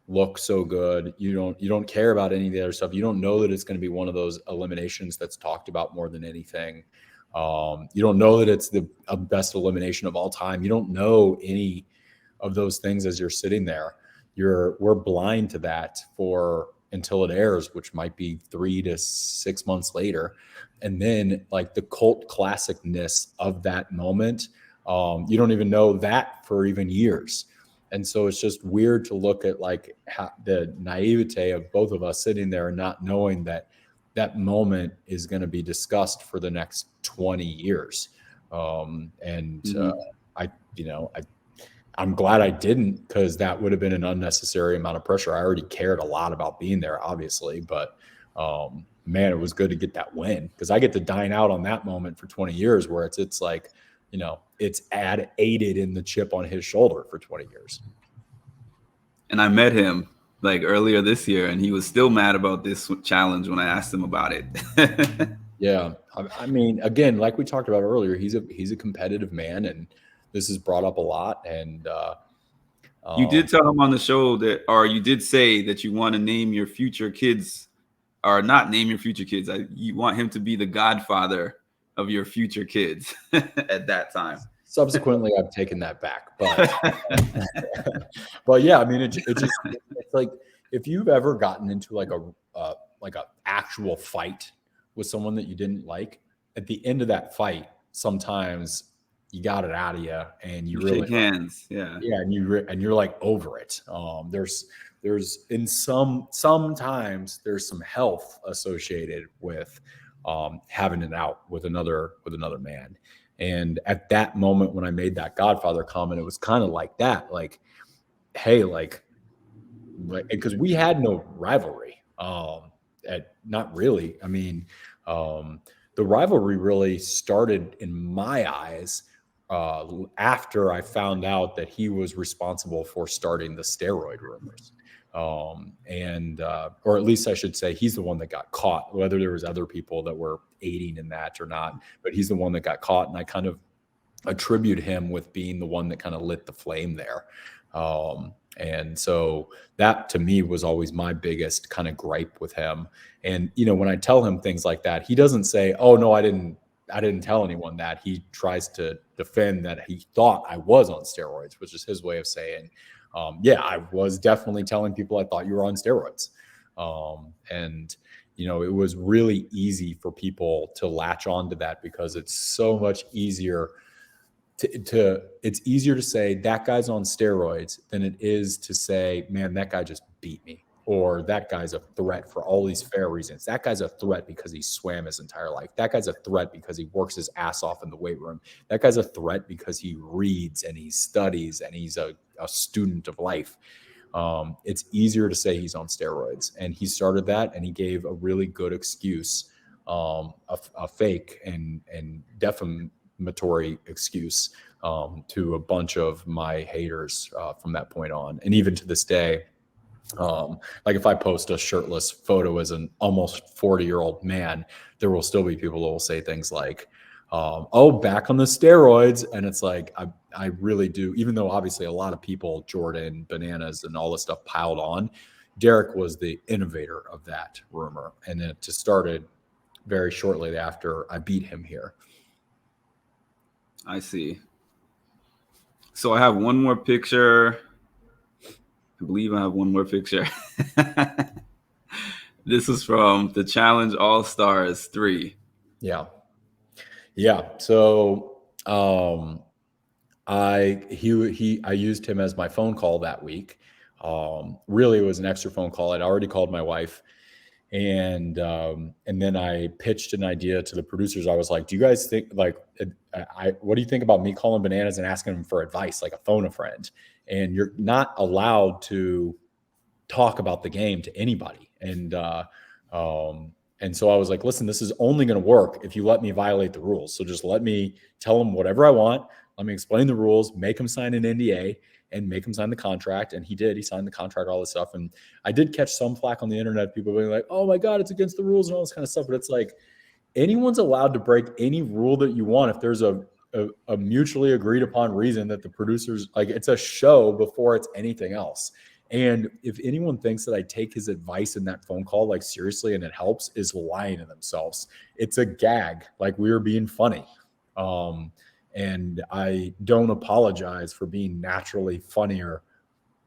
look so good. You don't care about any of the other stuff. You don't know that it's going to be one of those eliminations that's talked about more than anything. You don't know that it's the best elimination of all time. You don't know any of those things as you're sitting there. We're blind to that until it airs, which might be 3 to 6 months later. And then like the cult classicness of that moment, you don't even know that for even years. And so it's just weird to look at like the naivete of both of us sitting there and not knowing that moment is going to be discussed for the next 20 years. I'm glad I didn't, because that would have been an unnecessary amount of pressure. I already cared a lot about being there, obviously, but man, it was good to get that win, because I get to dine out on that moment for 20 years where it's like, it's aided in the chip on his shoulder for 20 years. And I met him like earlier this year, and he was still mad about this challenge when I asked him about it. Yeah. I mean, again, like we talked about earlier, he's a competitive man, and this is brought up a lot. And you did tell him on the show or you did say that you want to name your future kids, or not name your future kids. You want him to be the godfather of your future kids at that time. Subsequently, I've taken that back, but yeah, I mean, it's like, if you've ever gotten into like a actual fight with someone that you didn't like, at the end of that fight, sometimes you got it out of you, and you really shake hands, and you're like over it. There's sometimes there's some health associated with having it out with another man. And at that moment, when I made that Godfather comment, it was kind of like that, like, hey, like, because we had no rivalry, not really. I mean, the rivalry really started in my eyes after I found out that he was responsible for starting the steroid rumors. Or at least I should say, he's the one that got caught, whether there was other people that were aiding in that or not, but he's the one that got caught. And I kind of attribute him with being the one that kind of lit the flame there. And so that to me was always my biggest kind of gripe with him. And, when I tell him things like that, he doesn't say, oh no, I didn't tell anyone that. He tries to defend that he thought I was on steroids, which is his way of saying, yeah, I was definitely telling people I thought you were on steroids. And, it was really easy for people to latch on to that, because it's so much easier it's easier to say that guy's on steroids than it is to say, man, that guy just beat me. or that guy's a threat for all these fair reasons. That guy's a threat because he swam his entire life. That guy's a threat because he works his ass off in the weight room. That guy's a threat because he reads and he studies and he's a student of life. It's easier to say he's on steroids, and he started that, and he gave a really good excuse, a fake and defamatory excuse to a bunch of my haters from that point on. And even to this day, like if I post a shirtless photo as an almost 40-year-old man, there will still be people that will say things like, oh, back on the steroids. And it's like, I really do, even though obviously a lot of people, Jordan, Bananas, and all this stuff piled on, Derek was the innovator of that rumor. And it just started very shortly after I beat him here. I see. So I have one more picture. I believe I have one more picture. This is from the Challenge All Stars 3. Yeah. So I used him as my phone call that week. Really, it was an extra phone call. I'd already called my wife, and then I pitched an idea to the producers. I was like, "Do you guys think what do you think about me calling Bananas and asking him for advice, like a phone a friend?" And you're not allowed to talk about the game to anybody. And so I was like, listen, this is only going to work if you let me violate the rules. So just let me tell him whatever I want. Let me explain the rules, make him sign an NDA, and make him sign the contract. And he did. He signed the contract, all this stuff. And I did catch some flack on the internet, people being like, oh my God, it's against the rules and all this kind of stuff. But it's like, anyone's allowed to break any rule that you want if there's a mutually agreed upon reason that the producers, like, it's a show before it's anything else. And if anyone thinks that I take his advice in that phone call like seriously and it helps, is lying to themselves. It's a gag, like we were being funny. And I don't apologize for being naturally funnier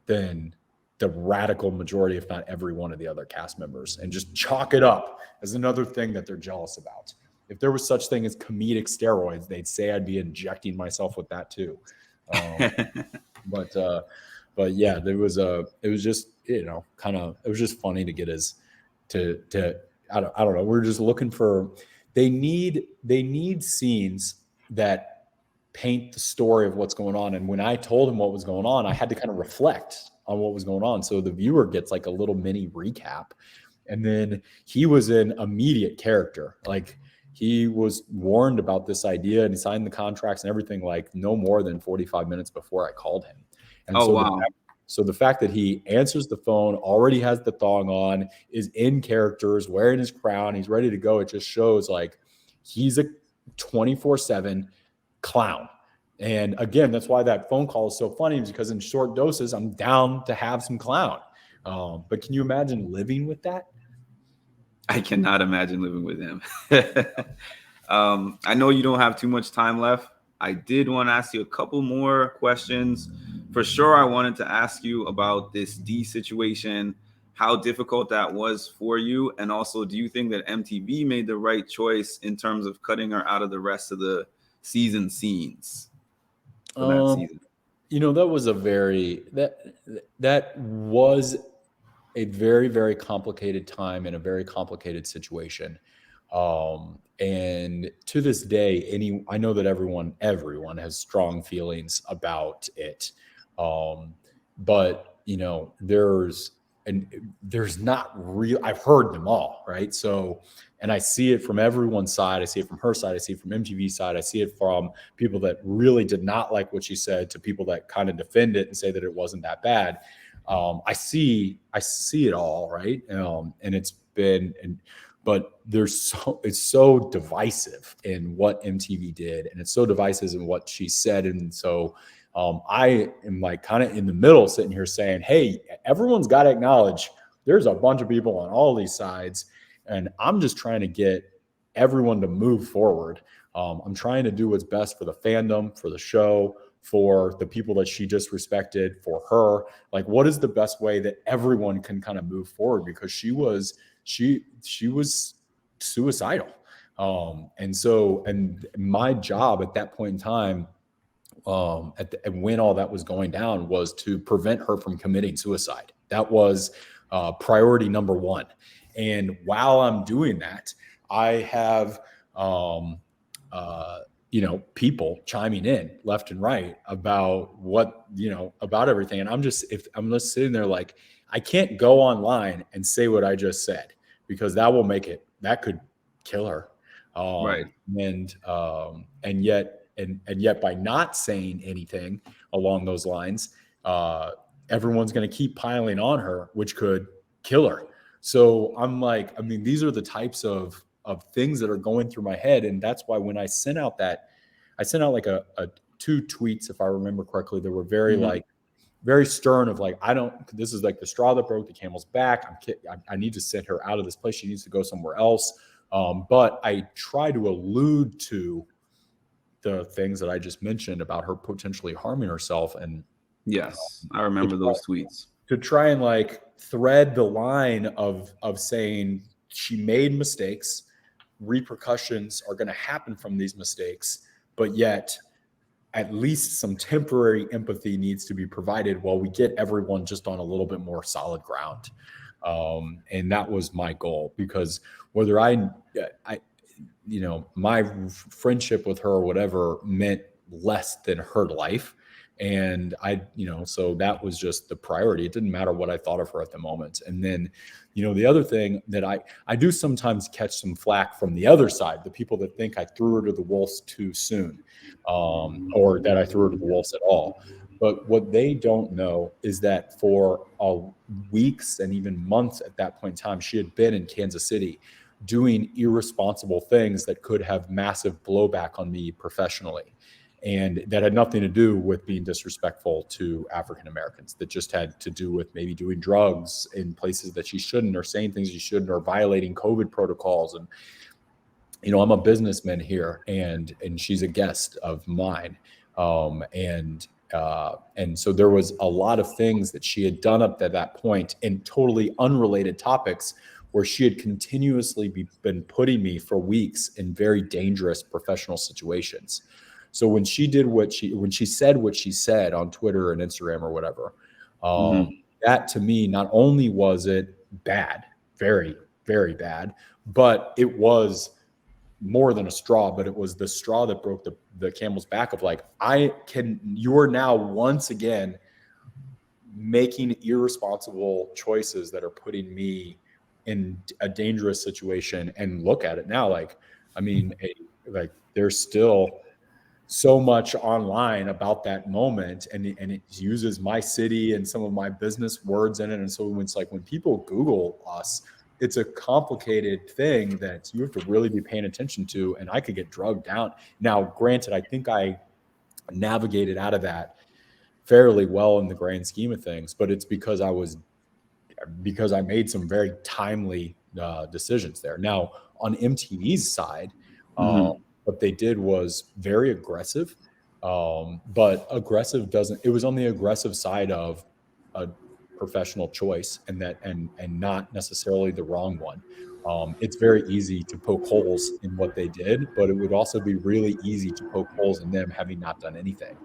than the radical majority, if not every one of the other cast members, and just chalk it up as another thing that they're jealous about. If there was such thing as comedic steroids, they'd say I'd be injecting myself with that too. But yeah, it was just, it was just funny to get I don't know. We're just looking for, they need scenes that paint the story of what's going on. And when I told him what was going on, I had to kind of reflect on what was going on. So the viewer gets like a little mini recap. And then he was an immediate character. Like, he was warned about this idea and he signed the contracts and everything like no more than 45 minutes before I called him. And wow. So the fact that he answers the phone, already has the thong on, is in characters, wearing his crown, he's ready to go. It just shows like he's a 24/7 clown. And again, that's why that phone call is so funny, because in short doses, I'm down to have some clown. But can you imagine living with that? I cannot imagine living with him. I know you don't have too much time left. I did want to ask you a couple more questions. For sure, I wanted to ask you about this D situation, how difficult that was for you. And also, do you think that MTV made the right choice in terms of cutting her out of the rest of the season scenes for that season? That was that was a very, very complicated time and a very complicated situation. And to this day, I know that everyone has strong feelings about it. But there's not real, I've heard them all, right? So, and I see it from everyone's side. I see it from her side. I see it from MTV's side. I see it from people that really did not like what she said to people that kind of defend it and say that it wasn't that bad. I see it all, right? But it's so divisive in what MTV did, and it's so divisive in what she said. And so I am like kind of in the middle, sitting here saying, hey, everyone's got to acknowledge there's a bunch of people on all these sides, and I'm just trying to get everyone to move forward. I'm trying to do what's best for the fandom, for the show, for the people that she disrespected, for her. Like, what is the best way that everyone can kind of move forward? Because she was suicidal. And my job at that point in time, when all that was going down, was to prevent her from committing suicide. That was priority number one. And while I'm doing that, I have, people chiming in left and right about about everything. And I'm just sitting there like, I can't go online and say what I just said, because that could kill her. Right. And yet by not saying anything along those lines, everyone's going to keep piling on her, which could kill her. So I'm like, I mean, these are the types of things that are going through my head. And that's why when I sent out like a 2 tweets, if I remember correctly, that were very very stern of like, this is like the straw that broke the camel's back. I need to send her out of this place. She needs to go somewhere else. But I try to allude to the things that I just mentioned about her potentially harming herself. And yes, I remember those tweets. To try and like thread the line of saying she made mistakes, repercussions are going to happen from these mistakes, but yet at least some temporary empathy needs to be provided while we get everyone just on a little bit more solid ground. And that was my goal, because whether my friendship with her or whatever meant less than her life. And so that was just the priority. It didn't matter what I thought of her at the moment. And then, the other thing that I do sometimes catch some flack from the other side, the people that think I threw her to the wolves too soon, or that I threw her to the wolves at all. But what they don't know is that for weeks and even months at that point in time, she had been in Kansas City doing irresponsible things that could have massive blowback on me professionally. And that had nothing to do with being disrespectful to African Americans. That just had to do with maybe doing drugs in places that she shouldn't, or saying things she shouldn't, or violating COVID protocols. And, I'm a businessman here, and she's a guest of mine. And so there was a lot of things that she had done up to that point in totally unrelated topics, where she had continuously been putting me for weeks in very dangerous professional situations. So when she said what she said on Twitter and Instagram or whatever, that to me, not only was it bad, very, very bad, but it was more than a straw, but it was the straw that broke the camel's back of like, you're now once again making irresponsible choices that are putting me in a dangerous situation. And look at it now. Like, I mean, like there's still so much online about that moment, and it uses my city and some of my business words in it. And so it's like, when people Google us, it's a complicated thing that you have to really be paying attention to, and I could get drugged down. Now, granted, I think I navigated out of that fairly well in the grand scheme of things, but it's because I made some very timely decisions there. Now, on MTV's side, what they did was very aggressive, but it was on the aggressive side of a professional choice, and not necessarily the wrong one. It's very easy to poke holes in what they did, but it would also be really easy to poke holes in them having not done anything.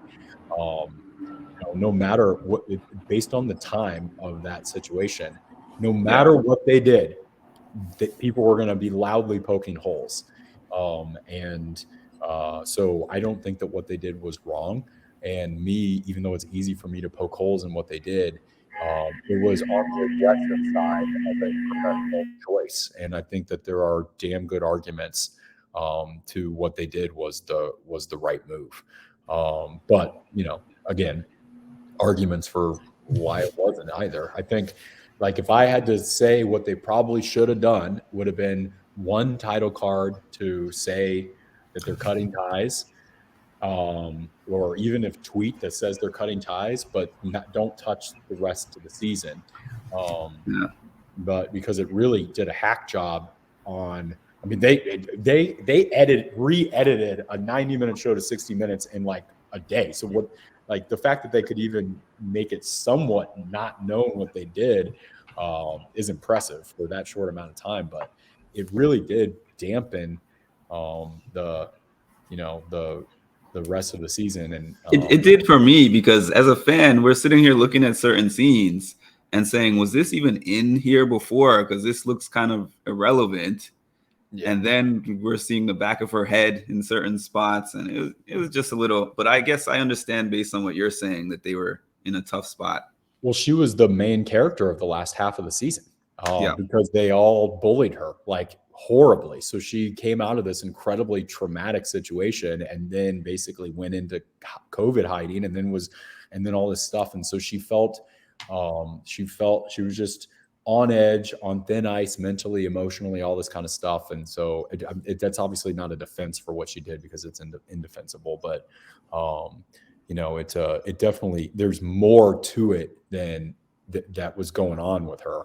No matter what, based on the time of that situation, no matter what they did, that people were going to be loudly poking holes. So I don't think that what they did was wrong. And me, even though it's easy for me to poke holes in what they did, it was on the aggressive side of a professional choice. And I think that there are damn good arguments to what they did was the right move. But again, arguments for why it wasn't either. I think, like, if I had to say what they probably should have done, would have been one title card to say that they're cutting ties, or even if tweet that says they're cutting ties, but don't touch the rest of the season. But because it really did a hack job on, I mean, they re-edited a 90-minute show to 60 minutes in like a day. So what, like, the fact that they could even make it somewhat not known what they did is impressive for that short amount of time. But it really did dampen the rest of the season. And it did for me, because as a fan, we're sitting here looking at certain scenes and saying, was this even in here before? Because this looks kind of irrelevant. Yeah. And then we're seeing the back of her head in certain spots. And it was just a little, but I guess I understand based on what you're saying that they were in a tough spot. Well, she was the main character of the last half of the season because they all bullied her like horribly. So she came out of this incredibly traumatic situation and then basically went into COVID hiding and then all this stuff. And so she felt she was just on edge, on thin ice, mentally, emotionally, all this kind of stuff. And so that's obviously not a defense for what she did because it's indefensible, but it definitely, there's more to it than that was going on with her.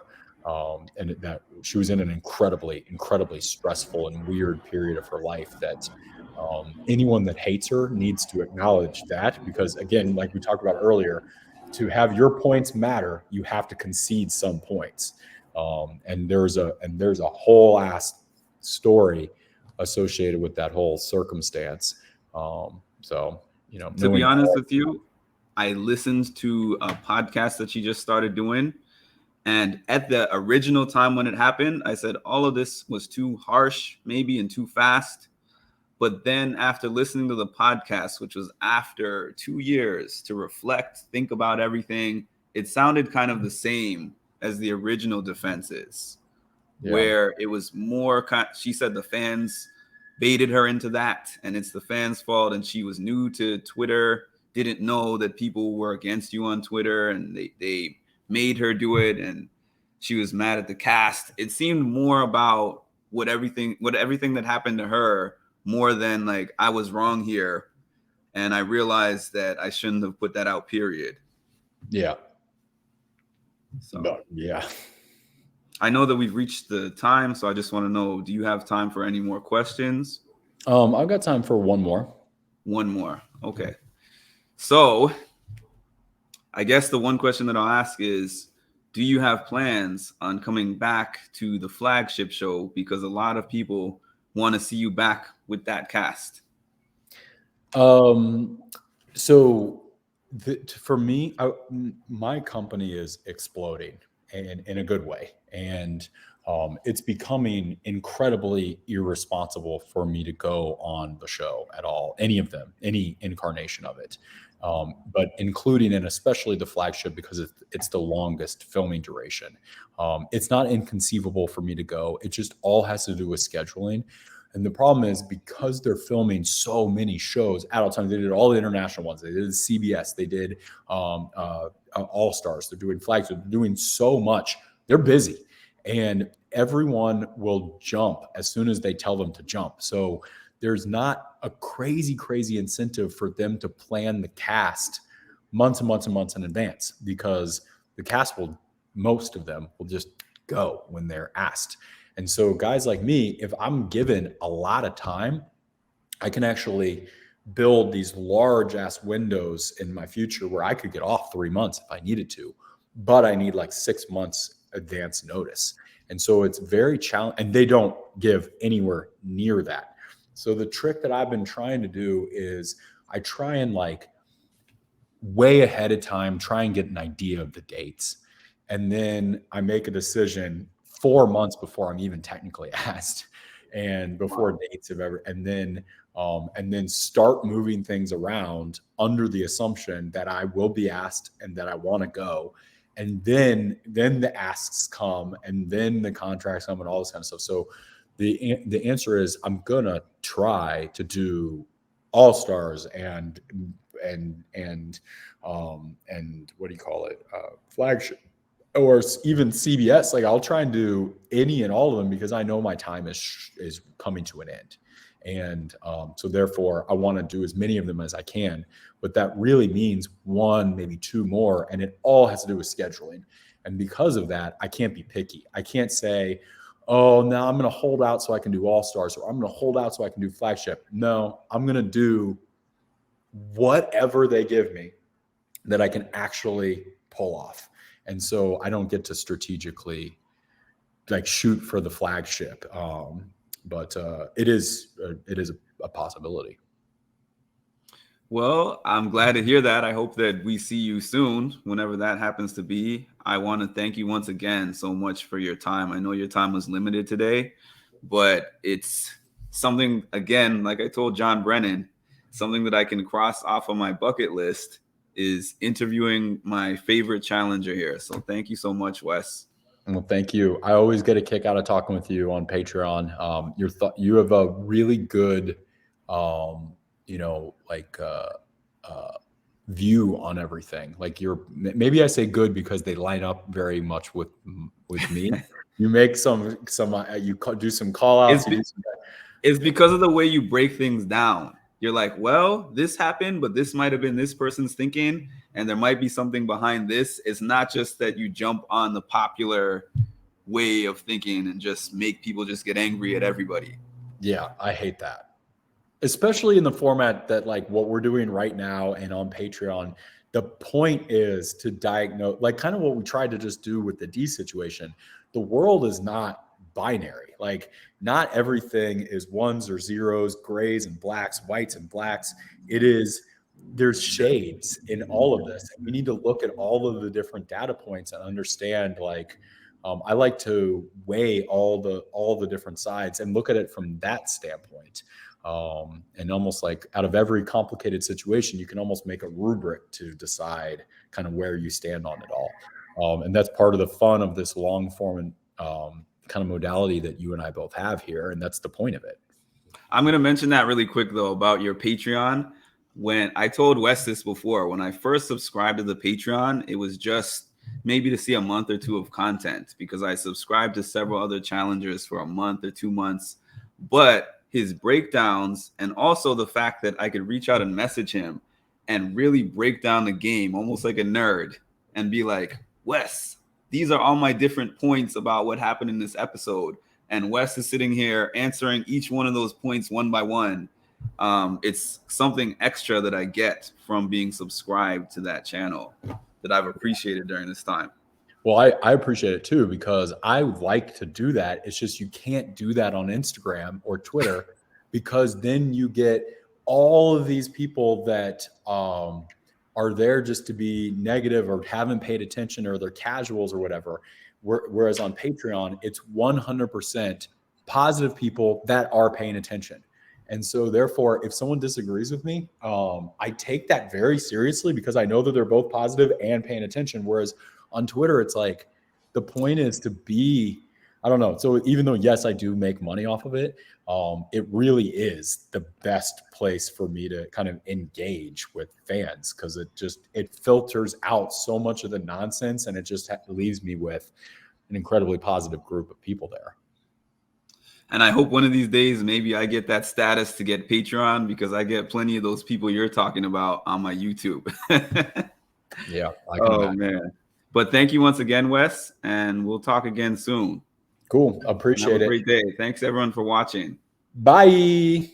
And that she was in an incredibly, incredibly stressful and weird period of her life that anyone that hates her needs to acknowledge that, because again, like we talked about earlier, to have your points matter, you have to concede some points. And there's a whole ass story associated with that whole circumstance. To be honest with you, I listened to a podcast that she just started doing. And at the original time when it happened, I said all of this was too harsh, maybe, and too fast. But then after listening to the podcast, which was after 2 years to reflect, think about everything, it sounded kind of the same as the original defenses, where it was more, she said the fans baited her into that, and it's the fans' fault, and she was new to Twitter, didn't know that people were against you on Twitter, and they made her do it, and she was mad at the cast. It seemed more about what everything that happened to her, more than like, I was wrong here and I realized that I shouldn't have put that out, period. Yeah. So yeah. I know that we've reached the time, so I just want to know, do you have time for any more questions? I've got time for one more. One more. Okay. So I guess the one question that I'll ask is, do you have plans on coming back to the flagship show? Because a lot of people want to see you back with that cast. So for me, my company is exploding in a good way. And it's becoming incredibly irresponsible for me to go on the show at all, any of them, any incarnation of it. But including and especially the flagship, because it's the longest filming duration. It's not inconceivable for me to go. It just all has to do with scheduling. And the problem is, because they're filming so many shows at all times, they did all the international ones. They did CBS. They did All Stars. They're doing flagship. They're doing so much. They're busy. And everyone will jump as soon as they tell them to jump. So there's not a crazy incentive for them to plan the cast months and months and months in advance, because the cast most of them will just go when they're asked. And so guys like me, if I'm given a lot of time, I can actually build these large ass windows in my future where I could get off 3 months if I needed to, but I need like 6 months advance notice. And so it's very challenging, and they don't give anywhere near that. So the trick that I've been trying to do is I try and like way ahead of time, try and get an idea of the dates. And then I make a decision 4 months before I'm even technically asked, and before dates have ever, and then start moving things around under the assumption that I will be asked and that I want to go. And then the asks come, and then the contracts come, and all this kind of stuff. So the answer is, I'm gonna try to do All Stars and what do you call it, flagship, or even CBS. Like, I'll try and do any and all of them, because I know my time is coming to an end. And so therefore I want to do as many of them as I can, but that really means 1, maybe 2 more. And it all has to do with scheduling. And because of that, I can't be picky. I can't say, oh, now I'm going to hold out so I can do All Stars, or I'm going to hold out so I can do flagship. No, I'm going to do whatever they give me that I can actually pull off. And so I don't get to strategically like shoot for the flagship. But it is a possibility. Well, I'm glad to hear that. I hope that we see you soon, whenever that happens to be. I want to thank you once again so much for your time. I know your time was limited today, but it's something, again, like I told John Brennan, something that I can cross off of my bucket list is interviewing my favorite challenger here. So thank you so much, Wes. Well, thank you. I always get a kick out of talking with you on Patreon. You have a really good, you know, like view on everything. Like maybe I say good because they line up very much with me. You make some do some call outs. It's because of the way you break things down. You're like, well, this happened, but this might have been this person's thinking, and there might be something behind this. It's not just that you jump on the popular way of thinking and just make people just get angry at everybody. Yeah, I hate that. Especially in the format that like what we're doing right now and on Patreon. The point is to diagnose, like kind of what we tried to just do with the D situation. The world is not binary. Like not everything is ones or zeros, grays and blacks, whites and blacks. There's shades in all of this. And we need to look at all of the different data points and understand like, I like to weigh all the different sides and look at it from that standpoint. And almost like out of every complicated situation, you can almost make a rubric to decide kind of where you stand on it all. And that's part of the fun of this long form kind of modality that you and I both have here. And that's the point of it. I'm going to mention that really quick, though, about your Patreon. When I told Wes this before, when I first subscribed to the Patreon, it was just maybe to see a month or two of content because I subscribed to several other challengers for a month or 2 months. But his breakdowns and also the fact that I could reach out and message him and really break down the game almost like a nerd and be like, Wes, these are all my different points about what happened in this episode. And Wes is sitting here answering each one of those points one by one. It's something extra that I get from being subscribed to that channel that I've appreciated during this time. Well, I appreciate it too, because I would like to do that. It's just you can't do that on Instagram or Twitter because then you get all of these people that are there just to be negative or haven't paid attention or they're casuals or whatever. Whereas on Patreon, it's 100% positive people that are paying attention. And so therefore, if someone disagrees with me, I take that very seriously because I know that they're both positive and paying attention. Whereas on Twitter, it's like the point is to be, I don't know. So even though, yes, I do make money off of it, it really is the best place for me to kind of engage with fans because it filters out so much of the nonsense and it just leaves me with an incredibly positive group of people there. And I hope one of these days, maybe I get that status to get Patreon because I get plenty of those people you're talking about on my YouTube. Yeah. I can imagine. Man. But thank you once again, Wes, and we'll talk again soon. Cool. Appreciate it. Have a great day. Thanks everyone for watching. Bye.